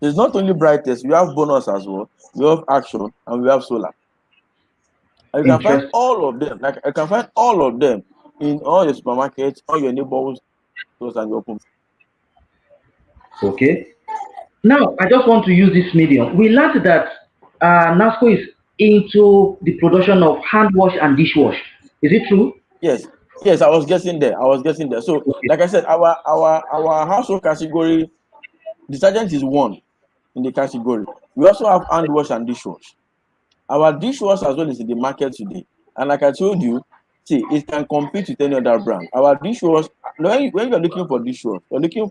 It's not only Brightest, we have Bonus as well, we have Action, and we have Sallah. And you can find all of them. Like I can find all of them in all your supermarkets, all your neighborhoods, and your open. Okay. Now, I just want to use this medium. We learned that NASCO is into the production of hand wash and dishwash. Is it true? Yes, I was guessing there. So, Okay. like I said, our household category, detergent is one in the category. We also have hand wash and dishwash. Our dishwash as well is in the market today. And like I told you, see, it can compete with any other brand. Our dishwash, when you're looking for dishwash, you're looking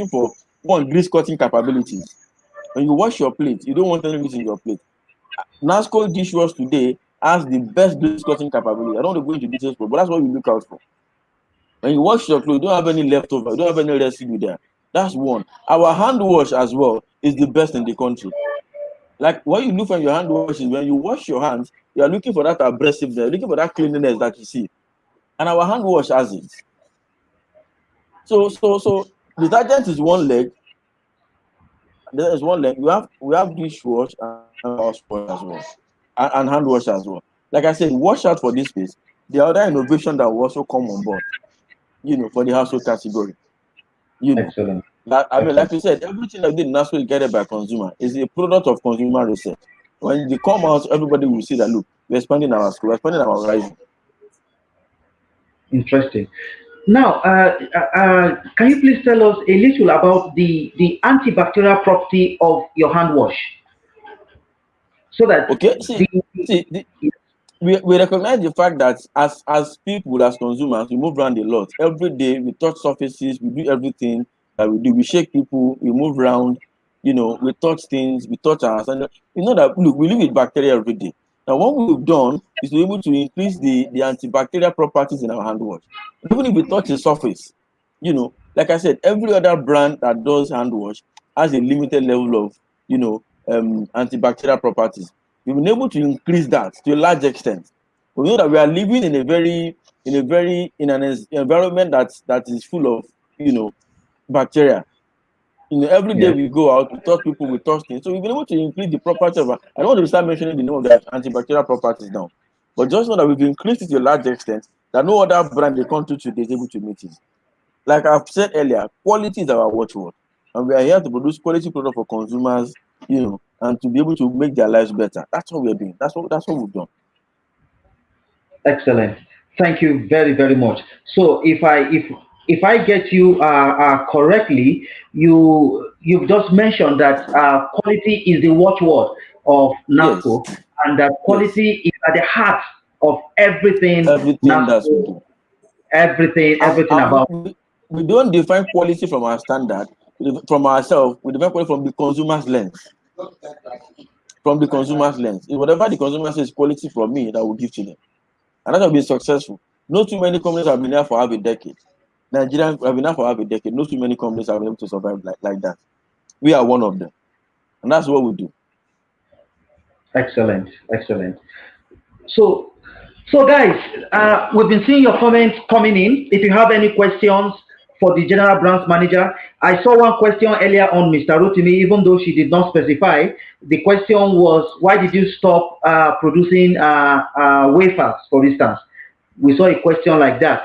for one, grease cutting capabilities. When you wash your plate, you don't want any grease in your plate. NASCO dishwash today has the best grease cutting capability. I don't want to go into details, but that's what we look out for. When you wash your clothes, you don't have any leftover, you don't have any residue there. That's one. Our hand wash as well is the best in the country. Like what you look for in your hand wash is when you wash your hands, you are looking for that abrasiveness, you're looking for that cleanliness that you see. And our hand wash has it. So detergent is one leg. There is one leg. We have dishwash and house wash as well. And hand wash as well. Like I said, watch out for this space. The other innovation that will also come on board, for the household category. Excellent. Like you said, everything that did NASCO is guided by consumer. Is a product of consumer research. When they come out, everybody will see that, look, we're expanding our school, we're expanding our horizon. Interesting. Now, can you please tell us a little about the antibacterial property of your hand wash? So that okay, we recognize the fact that as people, as consumers, we move around a lot. Every day we touch surfaces, we do everything that we do. We shake people, we move around, we touch things, we touch our hand. You know that, look, we live with bacteria every day. Now, what we've done is to be able to increase the antibacterial properties in our hand wash. Even if we touch the surface, like I said, every other brand that does hand wash has a limited level of, antibacterial properties. We've been able to increase that to a large extent. We know that we are living in an environment that is full of, bacteria. Every day we go out, we touch people, we touch things. So we've been able to increase the property of. I don't want to start mentioning the name of the antibacterial properties now, but just know that we've increased it to a large extent that no other brand the country today is able to meet it. Like I've said earlier, quality is our watchword, and we are here to produce quality product for consumers, and to be able to make their lives better. That's what we're doing. That's what we've done. Excellent. Thank you very, very much. So if I get you correctly, you've just mentioned that quality is the watchword of NASCO, Yes. and that quality is at the heart of everything That's we NASCO, do. everything about. We don't define quality from our standard, from ourselves. We define quality from the consumer's lens. From the consumer's lens. Whatever the consumer says quality from me, that will give to them. And that will be successful. Not too many companies have been here for half a decade. Nigerians have been here for half a decade. Not too many companies have been able to survive like that. We are one of them. And that's what we do. Excellent. So guys, we've been seeing your comments coming in. If you have any questions, for the general branch manager. I saw one question earlier on Mr. Rotimi, even though she did not specify. The question was, why did you stop producing wafers, for instance? We saw a question like that.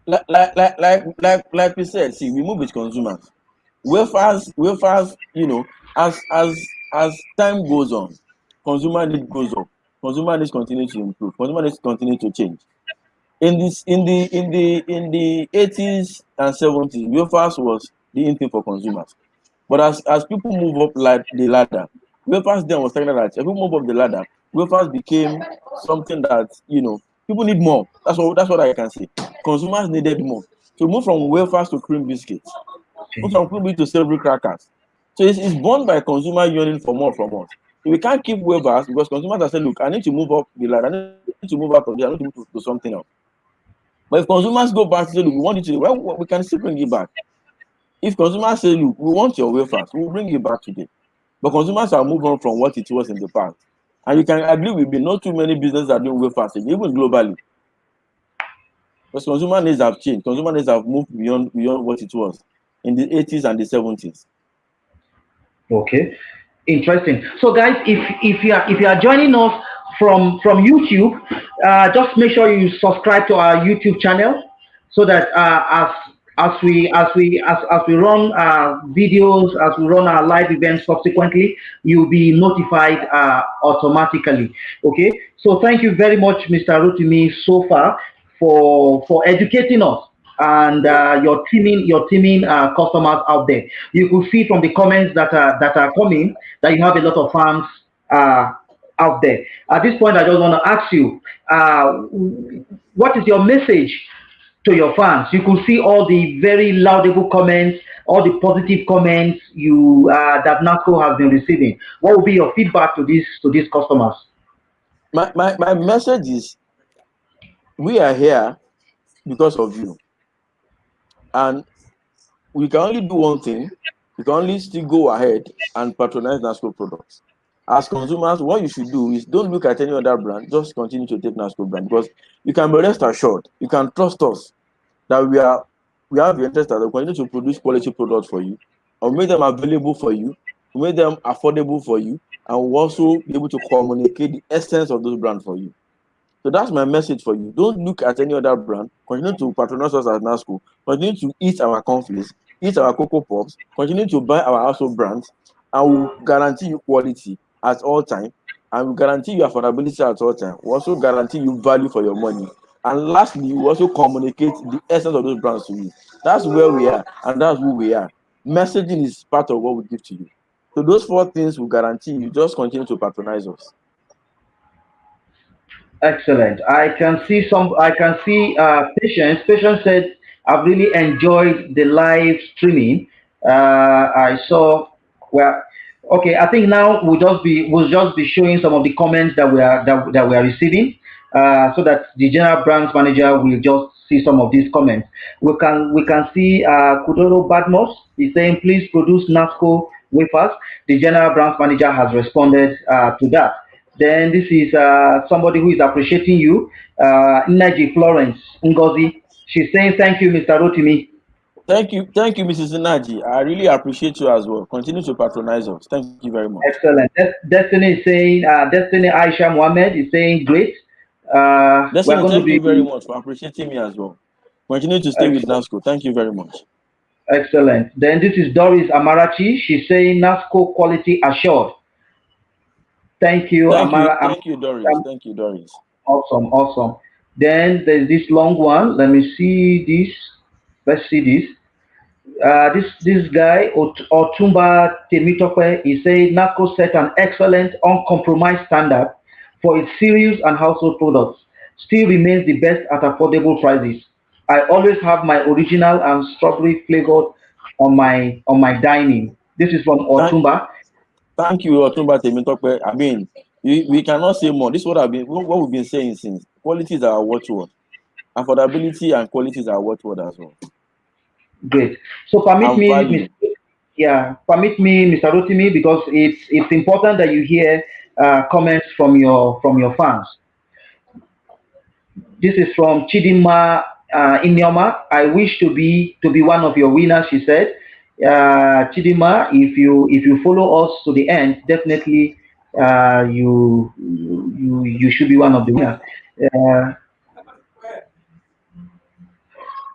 Like we said, see, we move with consumers. Wafers, as time goes on, consumer need goes up, consumer needs continue to improve, consumer needs continue to change. In the 80s and 70s, wafers was the in thing for consumers. But as people move up the ladder, wafers then was saying that if people move up the ladder, wafers became something that people need more. That's what I can say. Consumers needed more. So move from wafers to cream biscuits, move from cream biscuits to savory crackers. So it's born by consumer yearning for more from us. So we can't keep wafers because consumers are saying, look, I need to move up the ladder, I need to move out of there, I need to move to something else. But if consumers go back to say, look, we want you to, well, we can still bring it back. If consumers say, look, we want your wafers, we'll bring it back today. But consumers are moving on from what it was in the past. And you can agree with me, not too many businesses are doing wafers, even globally. Because consumer needs have changed. Consumer needs have moved beyond what it was in the 80s and the 70s. Okay, interesting. So, guys, if you are joining us from YouTube, just make sure you subscribe to our YouTube channel so that as we run videos, as we run our live events subsequently, you'll be notified automatically. Okay. So thank you very much, Mr. Rotimi, so far for educating us and your teaming customers out there. You could see from the comments that are coming that you have a lot of fans out there. At this point, I just want to ask you, what is your message to your fans? You could see all the very laudable comments, all the positive comments that NASCO has been receiving. What will be your feedback to these customers? My message is, we are here because of you. And we can only do one thing. We can only still go ahead and patronize NASCO products. As consumers, what you should do is don't look at any other brand, just continue to take NASCO brand, because you can be rest assured, you can trust us that we have the interest that we continue to produce quality products for you, and make them available for you, make them affordable for you, and we'll also be able to communicate the essence of those brands for you. So that's my message for you. Don't look at any other brand. Continue to patronize us at NASCO. Continue to eat our cornflakes, eat our Cocoa Pops. Continue to buy our household brands, and we'll guarantee you quality at all time, and we'll guarantee you affordability at all time. We'll also guarantee you value for your money. And lastly, we also communicate the essence of those brands to you. That's where we are, and that's who we are. Messaging is part of what we give to you. So those 4 things will guarantee you just continue to patronize us. Excellent. I can see Patience. Patience said, I've really enjoyed the live streaming. I saw, well, okay, I think now we'll just be showing some of the comments that we are receiving, so that the general branch manager will just see some of these comments. We can see Kudoro Badmos is saying, please produce NASCO wafers. The general branch manager has responded to that. Then this is somebody who is appreciating you, Naji Florence Ngozi. She's saying, thank you, Mr. Rotimi. Thank you, Mrs. Naji. I really appreciate you as well. Continue to patronize us. Thank you very much. Excellent. Destiny is saying, Destiny Aisha Mohammed is saying, great. Destiny, thank you very much for appreciating me as well. Continue to stay with NASCO. Thank you very much. Excellent. Then this is Doris Amarachi. She's saying, NASCO quality assured. Thank you, Amara. Thank you, Doris. Thank you, Doris. Awesome. Then there's this long one. Let me see this. Let's see this. This guy, Otumba Temitope, is saying NACO set an excellent, uncompromised standard for its cereals and household products. Still remains the best at affordable prices. I always have my original and strawberry flavored on my dining. This is from Otumba. Thank you, Otumba Temitope. I mean, we cannot say more. This is what we've been saying since. Quality is our watchword. Affordability and quality is our watchword as well. Great. So permit me, Mr. Rotimi, because it's important that you hear comments from your fans. This is from Chidima in Myanmar, I wish to be one of your winners. She said, Chidima, if you follow us to the end, definitely you should be one of the winners. Uh,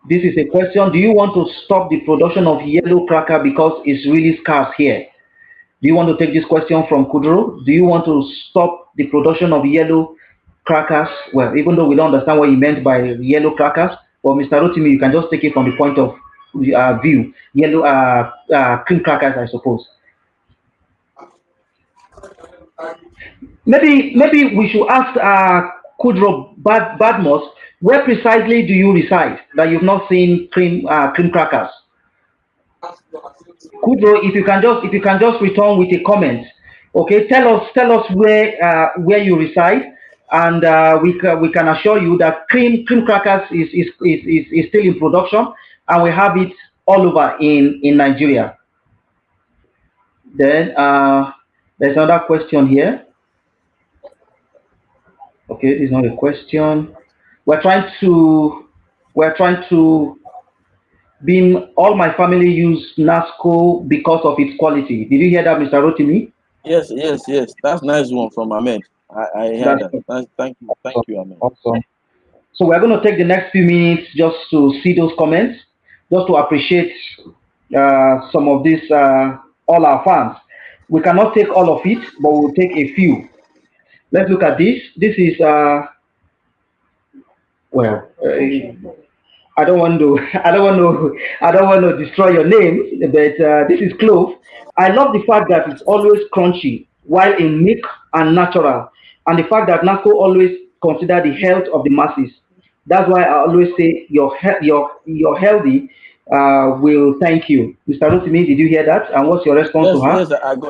this is a question. Do you want to stop the production of yellow cracker because it's really scarce here? Do you want to take this question from Kudro? Do you want to stop the production of yellow crackers? Well, even though we don't understand what he meant by yellow crackers, or Mr. Rotimi, you can just take it from the point of view. Yellow cream crackers, I suppose. Maybe we should ask Kudro Badmos, where precisely do you reside that you've not seen cream crackers? Kudro, if you can just return with a comment, okay? Tell us where you reside, and we can assure you that cream crackers is still in production, and we have it all over in Nigeria. Then there's another question here. Okay, this is not a question. We're trying to being all my family use NASCO because of its quality. Did you hear that, Mr. Rotimi? Yes. That's nice one from Ahmed. I heard That's that. Thank you, Ahmed. awesome. So we're going to take the next few minutes just to see those comments, just to appreciate some of these, all our fans. We cannot take all of it, but we'll take a few. Let's look at this. This is, well, I don't want to, I don't want to destroy your name, but this is clove. I love the fact that it's always crunchy, while in milk and natural, and the fact that NACO always consider the health of the masses. That's why I always say you're healthy. Will thank you, Mr. Rotimi. Did you hear that? And what's your response to her?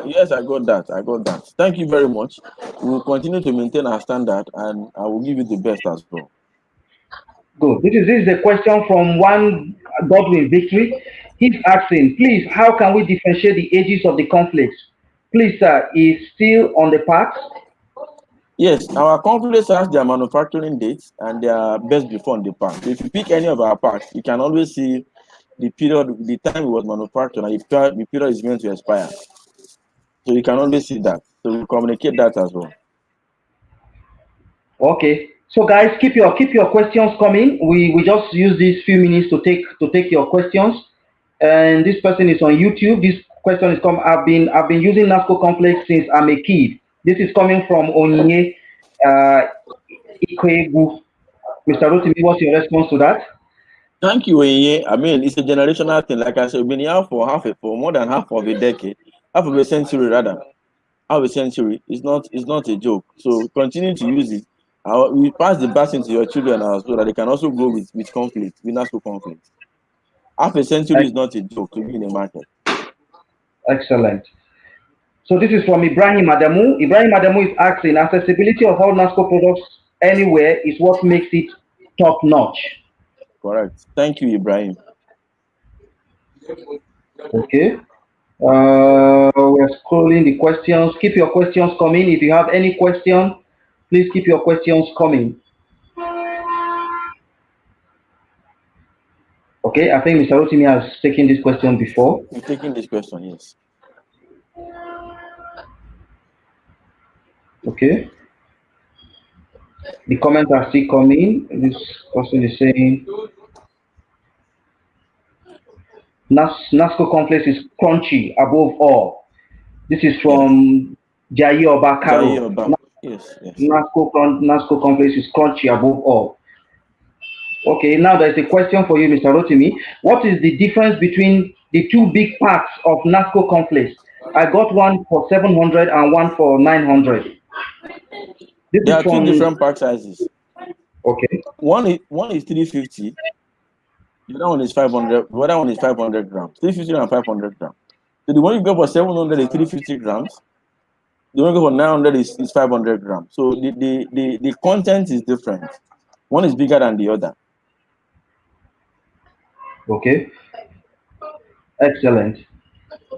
Yes, I got that. Thank you very much. We will continue to maintain our standard, and I will give you the best as well. Good. This is a question from one Godwin Victory. He's asking, please, how can we differentiate the ages of the conflicts? Please, sir, is still on the packs? Yes, our conflicts has their manufacturing dates and their best before on the pack. So if you pick any of our packs, you can always see the period, the time it was manufactured, and the period is meant to expire. So you can always see that. So we communicate that as well. Okay. So guys, keep your questions coming. We just use these few minutes to take your questions. And this person is on YouTube. This question is come. I've been using NASCO complex since I'm a kid. This is coming from Onye Ikwebu. Mr. Rotimi, what's your response to that? Thank you, Onye. I mean, it's a generational thing. Like I said, we've been here for more than half of a decade, half of a century rather. Half a century. It's not a joke. So continue to use it. We pass the baton to your children as well, that they can also go with conflict, with NASCO conflict. Half a century is not a joke to be in the market. Excellent. So this is from Ibrahim Adamu. Ibrahim Adamu is asking, accessibility of all NASCO products anywhere is what makes it top notch. Correct. Thank you, Ibrahim. Okay. We're scrolling the questions. Keep your questions coming. If you have any question, please keep your questions coming. Okay, I think Mr. Rotimi has taken this question before. You've taken this question, yes. Okay. The comments are still coming. This person is saying NASCO complex is crunchy above all. This is from Jayi Obakaro. Yes. NASCO complex is crunchy above all. Okay, now there's a question for you, Mr. Rotimi. What is the difference between the two big packs of NASCO complex? I got one for 700 and one for 900. There are two different pack sizes. Okay. One is 350. The other one is 500. The other one is 500 grams. 350 and 500 grams. So the one you go for 700 is 350 grams. The one you go for 900 is 500 grams. So the content is different. One is bigger than the other. Okay. Excellent.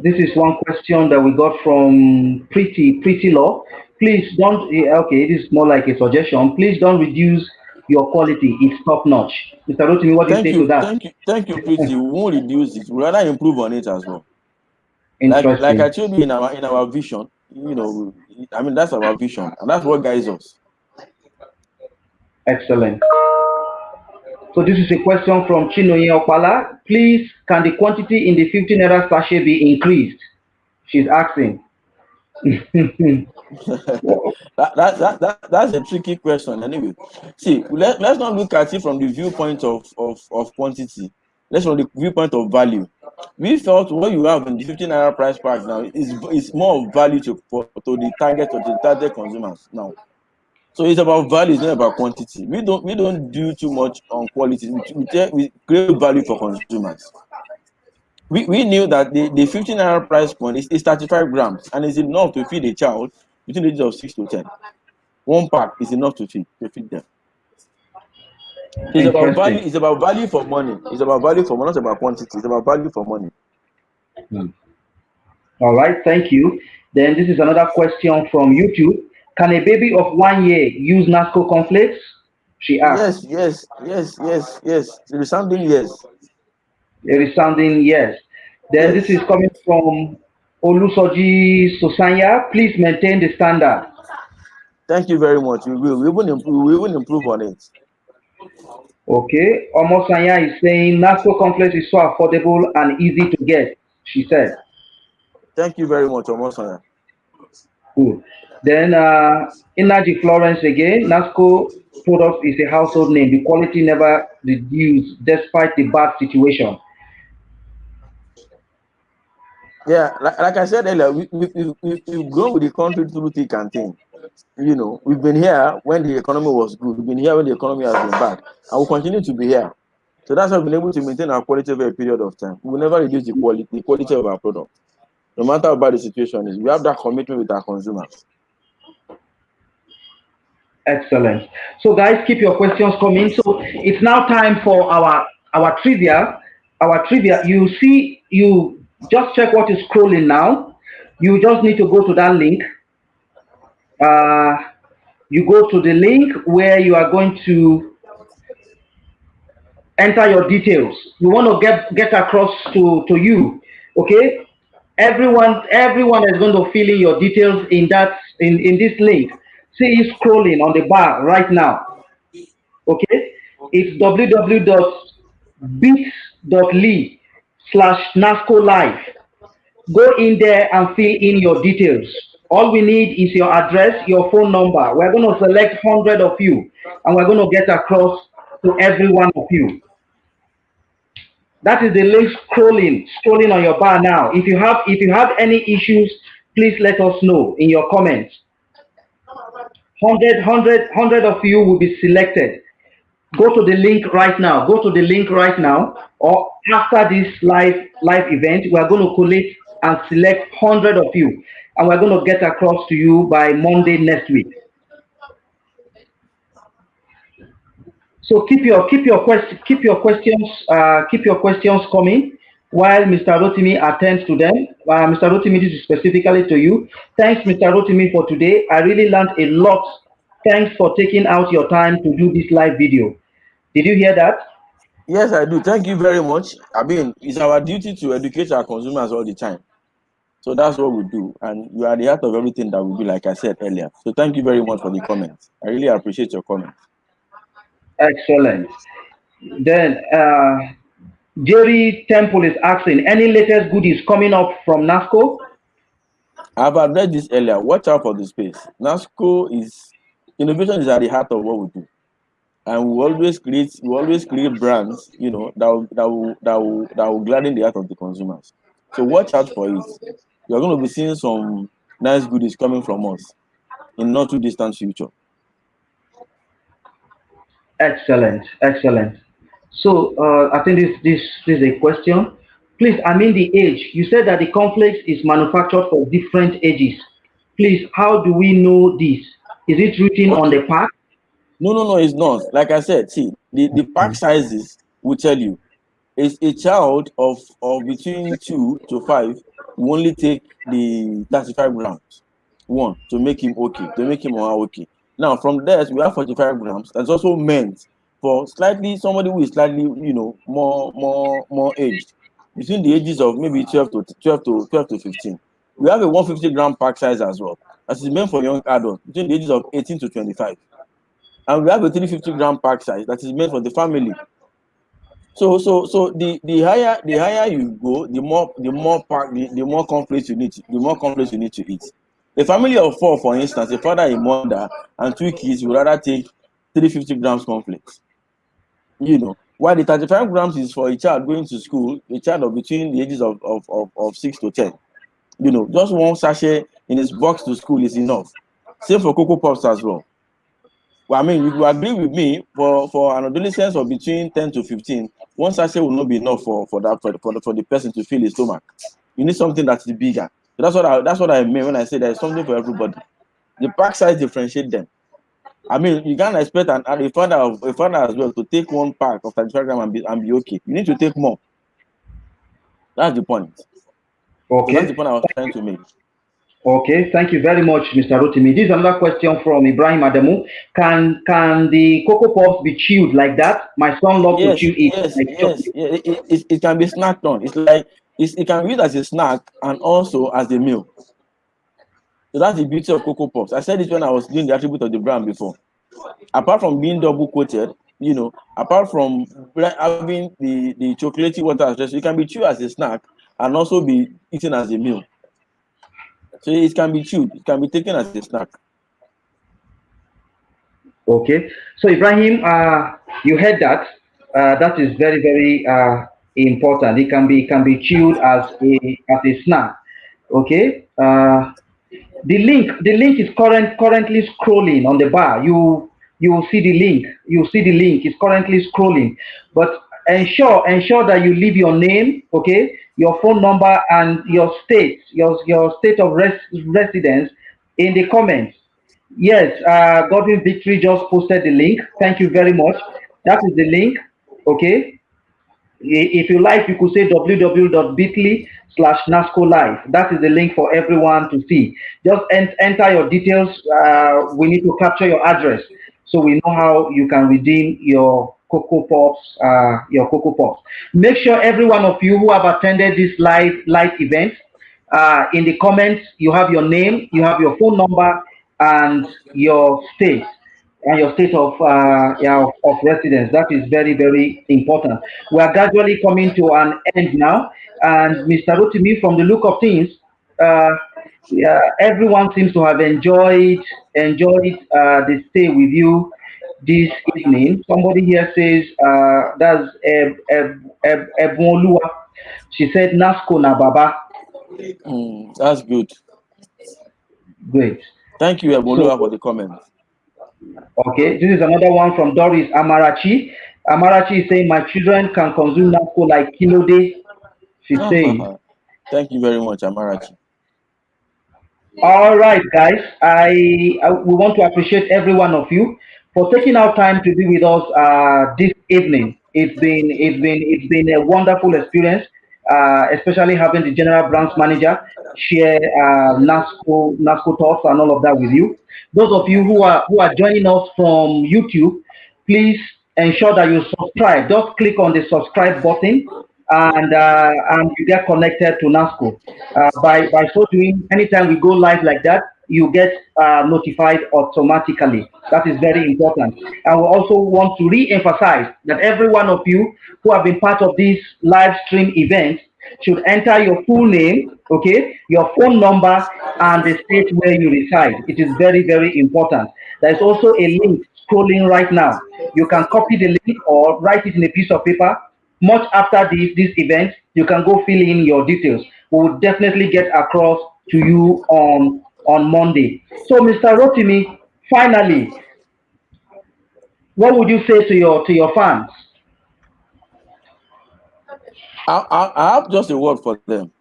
This is one question that we got from Pretty Law. Please don't. Okay, this is more like a suggestion. Please don't reduce your quality is top notch. Mr. Rotimi, what do you Thank say to you, that? thank you, thank you, Pretty. We won't reduce it. We rather improve on it as well. Like I Interesting. told you in our vision, I mean that's our vision, and that's what guides us. Excellent. So this is a question from Chinoye Opala. Please, can the quantity in the 15 naira sachet be increased? She's asking. That's a tricky question. Anyway, see, let's not look at it from the viewpoint of quantity. Let's from the viewpoint of value. We felt what you have in the 15 naira price pack now is more of value to the target consumers now. So it's about value, it's not about quantity. We don't do too much on quality. We create value for consumers. We knew that the 15 naira price point is 35 grams and is enough to feed a child between the ages of 6 to 10. One pack is enough to feed them. It's about value. Interesting. It's about value for money. It's about value for money, not about quantity. It's about value for money. All right, thank you. Then this is another question from YouTube. Can a baby of 1 year use NASCO cornflakes? She asked. Yes. The resounding yes. A resounding yes. Then this Yes. is coming from Olusoji Sosanya. Please maintain the standard. Thank you very much. We will. We will improve on it. Okay. Omo Sanya is saying NASCO complex is so affordable and easy to get, she said. Thank you very much, Omosanya. Good. Then Inaji Florence again. NASCO products is a household name. The quality never reduced despite the bad situation. Yeah, like I said earlier, we've grown with the country through thick and thin. We've been here when the economy was good. We've been here when the economy has been bad, and we'll continue to be here. So that's why we've been able to maintain our quality over a period of time. We will never reduce the quality of our product, no matter how bad the situation is. We have that commitment with our consumers. Excellent. So guys, keep your questions coming. So it's now time for our trivia. Our trivia. You just check what is scrolling now. You just need to go to that link. You go to the link where you are going to enter your details. We want to get across to you. Okay. Everyone is going to fill in your details in this link. See it scrolling on the bar right now. Okay, it's www.bits.ly/NASCO live. Go in there and fill in your details. All we need is your address, your phone number. We're going to select 100 of you and we're going to get across to every one of you. That is the link scrolling on your bar now. If you have any issues, please let us know in your comments. 100 of you will be selected. Go to the link right now. Go to the link right now, or after this live event, we are going to collect and select 100 of you, and we're going to get across to you by Monday next week. So keep your questions coming while Mr. Rotimi attends to them. Mr. Rotimi, this is specifically to you. Thanks, Mr. Rotimi, for today. I really learned a lot. Thanks for taking out your time to do this live video. Did you hear that? Yes, I do. Thank you very much. I mean, it's our duty to educate our consumers all the time. So that's what we do. And you are at the heart of everything that we do, like I said earlier. So thank you very much for the comments. I really appreciate your comments. Excellent. Then Jerry Temple is asking, any latest goodies coming up from NASCO? I've addressed this earlier. Watch out for the space. Innovation is at the heart of what we do. And we always create brands, that will gladden the heart of the consumers. So watch out for it. You're going to be seeing some nice goodies coming from us in not too distant future. Excellent. So I think this is a question. Please, I mean the age. You said that the complex is manufactured for different ages. Please, how do we know this? Is it written on the pack? No, it's not. Like I said, see, the pack sizes will tell you. It's a child of between 2 to 5 will only take the 35 grams. One, to make him okay, to make him okay. Now from there we have 45 grams. That's also meant for slightly somebody who is slightly, more aged, between the ages of maybe 12 to 15. We have a 150 gram pack size as well. That is meant for young adults between the ages of 18 to 25. And we have a 350 gram pack size that is meant for the family. So the higher you go, the more complex you need to eat. A family of 4, for instance, a father, a mother, and 2 kids would rather take 350 grams complex. While the 35 grams is for a child going to school, a child of between the ages of 6 to 10. Just one sachet in his box to school is enough. Same for Cocoa Pops as well. Well, I mean, you will agree with me, for an adolescent of between 10 to 15, one sachet will not be enough for the person to fill his stomach. You need something that is bigger. So that's what I mean when I say there is something for everybody. The pack size differentiate them. I mean, you can't expect a father as well to take one pack of 35 grams and be okay. You need to take more. That's the point. So that's the Okay. point I was trying to make. Okay, thank you very much, Mr. Rotimi. This is another question from Ibrahim Adamu. Can the Cocoa Pops be chewed like that? My son loves to Yes, chew it yes, like yes. chocolate. It can be snacked on. It can be used as a snack and also as a meal. So that's the beauty of Cocoa Pops. I said it when I was doing the attribute of the brand before. Apart from being double coated, apart from having the chocolatey water as it can be chewed as a snack and also be eaten as a meal. So it can be chewed. It can be taken as a snack. Okay, so Ibrahim, you heard that. That is very, very important. It can be chewed as a snack. Okay. The link is currently scrolling on the bar. You will see the link. You will see the link is currently scrolling. But ensure that you leave your name, okay, your phone number, and your state of residence in the comments. Yes, Godwin Victory just posted the link. Thank you very much. That is the link. Okay. If you like, you could say www.bit.ly/NASCO Live. That is the link for everyone to see. Just enter your details. We need to capture your address so we know how you can redeem your Cocoa Pops. Your Cocoa Pops. Make sure every one of you who have attended this live event, in the comments, you have your name, you have your phone number, and your state yeah, of residence. That is very, very important. We are gradually coming to an end now, and Mr. Rotimi, from the look of things, uh, yeah, everyone seems to have enjoyed the stay with you this evening. Somebody here says that's Ebonlua. She said Nasco na Baba. That's good. Great. Thank you, So Eboluwa, for the comment. okay, this is another one from Doris Amarachi. Amarachi is saying, my children can consume NASCO like kilo day. She's saying, Thank you very much, Amarachi. all right, guys, we want to appreciate every one of you for taking our time to be with us this evening. It's been a wonderful experience, especially having the general branch manager share NASCO talks and all of that with you. Those of you who are joining us from YouTube, please ensure that you subscribe. Just click on the subscribe button, and you get connected to NASCO. By so doing, anytime we go live like that, you get notified automatically. That is very important. And we also want to re-emphasize that every one of you who have been part of this live stream event should enter your full name, okay, your phone number, and the state where you reside. It is very, very important. There is also a link scrolling right now. You can copy the link or write it in a piece of paper. Much after this event, you can go fill in your details. We will definitely get across to you on Monday. So, Mr. Rotimi, finally, what would you say to your fans? I have just a word for them.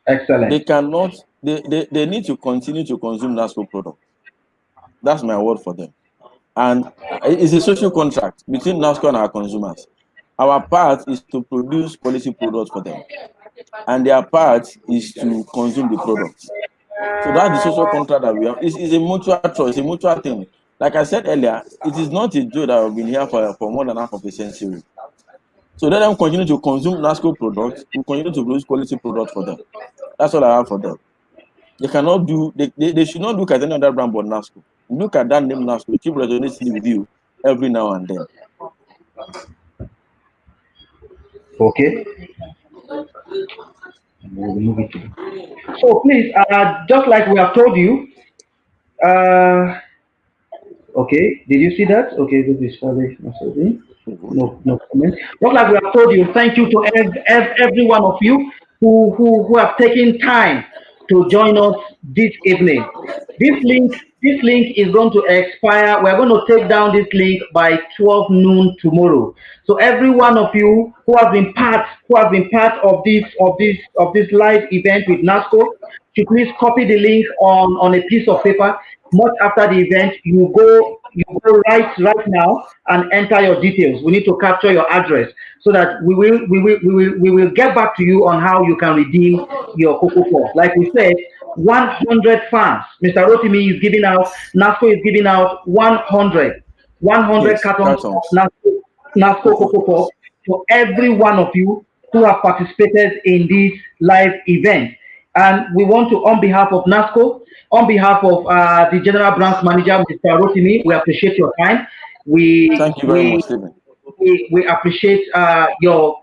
Excellent. They need to continue to consume NASCO product. That's my word for them. And it's a social contract between NASCO and our consumers. Our part is to produce quality products for them, and their part is to consume the products. So that's the social contract that we have. It's a mutual choice, a mutual thing. Like I said earlier, it is not a joke that we've been here for more than half of a century. So let them continue to consume NASCO products. We continue to produce quality products for them. That's all I have for them. They cannot do. They should not look at any other brand but NASCO. Look at that name NASCO. Keep resonating with you every now and then. Okay. We'll move it to. So please, just like we have told you, okay, did you see that? Okay, this is probably no comment. Just like we have told you, thank you to every one of you who have taken time to join us this evening. This link is going to expire. We're going to take down this link by 12 noon tomorrow. So every one of you who have been part of this live event with NASCO, should please copy the link on a piece of paper. Much after the event, you go right now and enter your details. We need to capture your address so that we will get back to you on how you can redeem your Cocoa Pop. Like we said, 100 fans. Mr. Rotimi is giving out, NASCO is giving out 100 Yes, cartons of cartons. NASCO Cocoa Pop for every one of you who have participated in this live event. And we want to, on behalf of NASCO, on behalf of the General Branch Manager, Mr. Rotimi, we appreciate your time. We Thank you very we much, Stephen. we appreciate your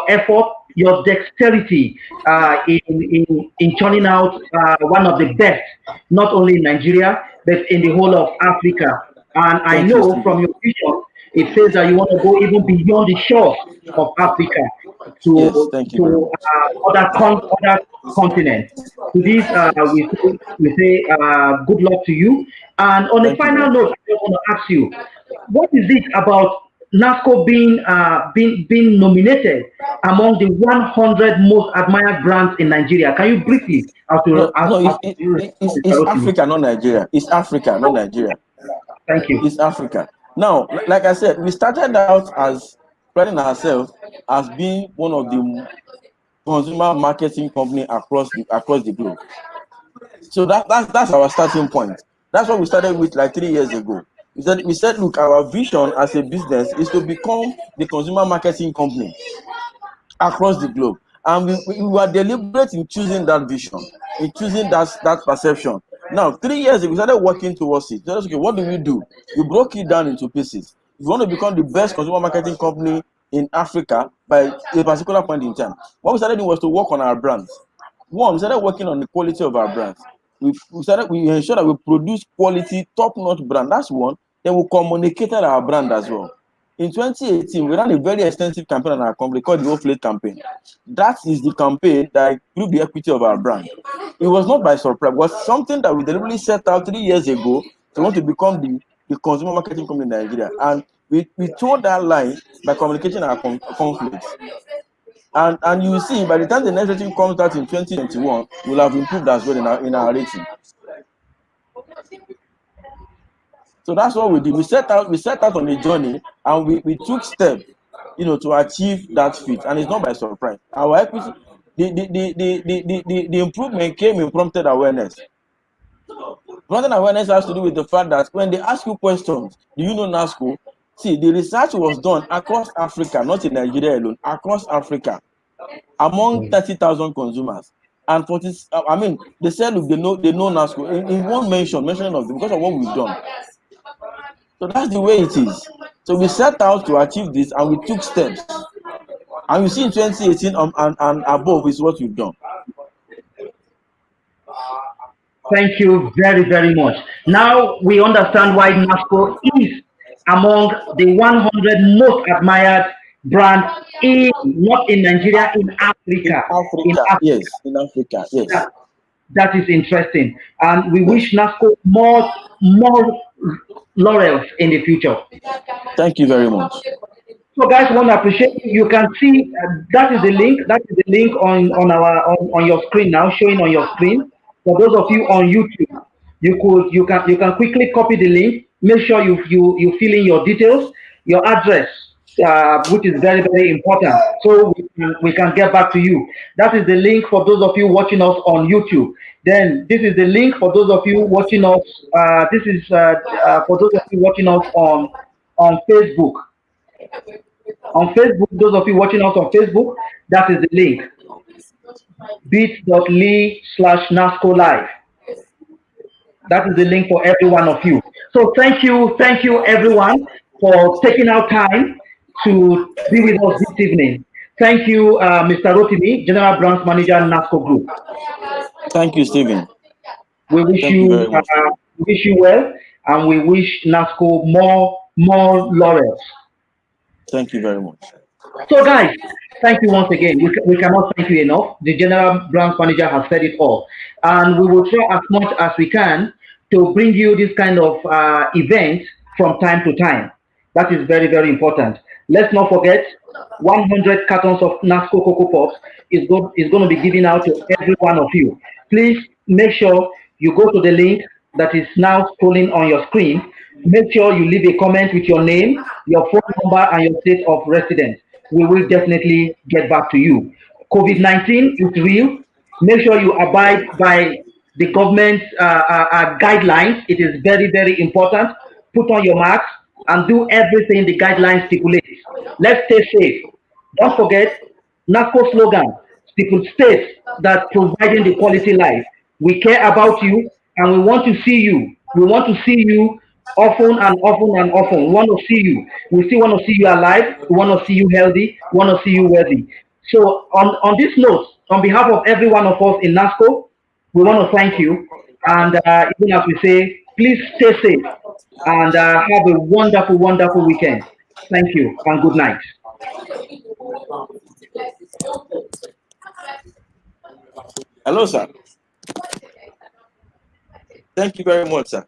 effort, your dexterity in churning out one of the best, not only in Nigeria but in the whole of Africa. And I Thank you, know from Stephen. your vision, it says that you want to go even beyond the shores of Africa Yes, to thank you very much. other continents. To this, we say good luck to you. And on a Thank you very final much. note, I just want to ask you, what is it about NASCO being nominated among the 100 most admired brands in Nigeria? Can you briefly, No, no, Mr. it's Rotimi? Africa, not Nigeria. It's Africa, not Nigeria. Thank you. It's Africa. Now, like I said, we started out as priding ourselves as being one of the consumer marketing company across the globe. So that's our starting point. That's what we started with like 3 years ago. We said, look, our vision as a business is to become the consumer marketing company across the globe. And we were deliberate in choosing that vision, in choosing that perception. Now, 3 years ago, we started working towards it. So, okay, what do? We broke it down into pieces. If you want to become the best consumer marketing company in Africa by a particular point in time, what we started doing was to work on our brands. One, we started working on the quality of our brands. We ensure that we produce quality, top-notch brand. That's one. Then we communicated our brand as well. In 2018, we ran a very extensive campaign on our company called the Offlate campaign. That is the campaign that improved the equity of our brand. It was not by surprise. It was something that we deliberately set out 3 years ago to want to become the consumer marketing company in Nigeria. And we told that line by communicating our conflicts. And you will see, by the time the next rating comes out in 2021, we'll have improved as well in our rating. So that's what we did. We set out on a journey, and we took steps, to achieve that feat. And it's not by surprise. Our equity, the improvement came in prompted awareness. Prompted awareness has to do with the fact that when they ask you questions, do you know NASCO? See, the research was done across Africa, not in Nigeria alone, across Africa, among 30,000 consumers. And they said, look, they know NASCO. In one mentioning of them because of what we've done. So that's the way it is. So we set out to achieve this, and we took steps. And you see in 2018 and above is what we've done. Thank you very, very much. Now we understand why NASCO is among the 100 most admired brands not in Nigeria, in In Africa. In Africa, Africa. yes. In Africa, yes. That is interesting. And we Yes. wish NASCO more laurels in the future. Thank you very much. So, guys, want to appreciate you. You can see that is the link. That is the link on your screen now, showing on your screen. For those of you on YouTube, you can quickly copy the link. Make sure you fill in your details, your address, which is very, very important. So we can get back to you. That is the link for those of you watching us on YouTube. Then this is the link for those of you watching us. This is for those of you watching us on Facebook. On Facebook, those of you watching us on Facebook, that is the link: bit.ly/NASCO Live. That is the link for every one of you. So thank you everyone for taking out time to be with us this evening. Thank you, Mr. Rotimi, General Branch Manager, NASCO Group. Thank you, Stephen. We wish Thank you very much. well, and we wish NASCO more laurels. Thank you very much. So, guys, thank you once again. We cannot thank you enough. The General Branch Manager has said it all, and we will try as much as we can to bring you this kind of event from time to time. That is very, very important. Let's not forget, 100 cartons of NASCO Cocoa Pops is going to be given out to every one of you. Please make sure you go to the link that is now scrolling on your screen. Make sure you leave a comment with your name, your phone number, and your state of residence. We will definitely get back to you. COVID-19 is real. Make sure you abide by the government guidelines. It is very, very important. Put on your mask and do everything the guidelines stipulate. Let's stay safe. Don't forget, NACO slogan states that providing the quality life. We care about you and we want to see you. We want to see you often and often and often. We want to see you. We still want to see you alive. We want to see you healthy. We want to see you worthy. So on this note, on behalf of every one of us in NASCO, we want to thank you. And even as we say, please stay safe and have a wonderful, wonderful weekend. Thank you and good night. Hello, sir. Thank you very much, sir.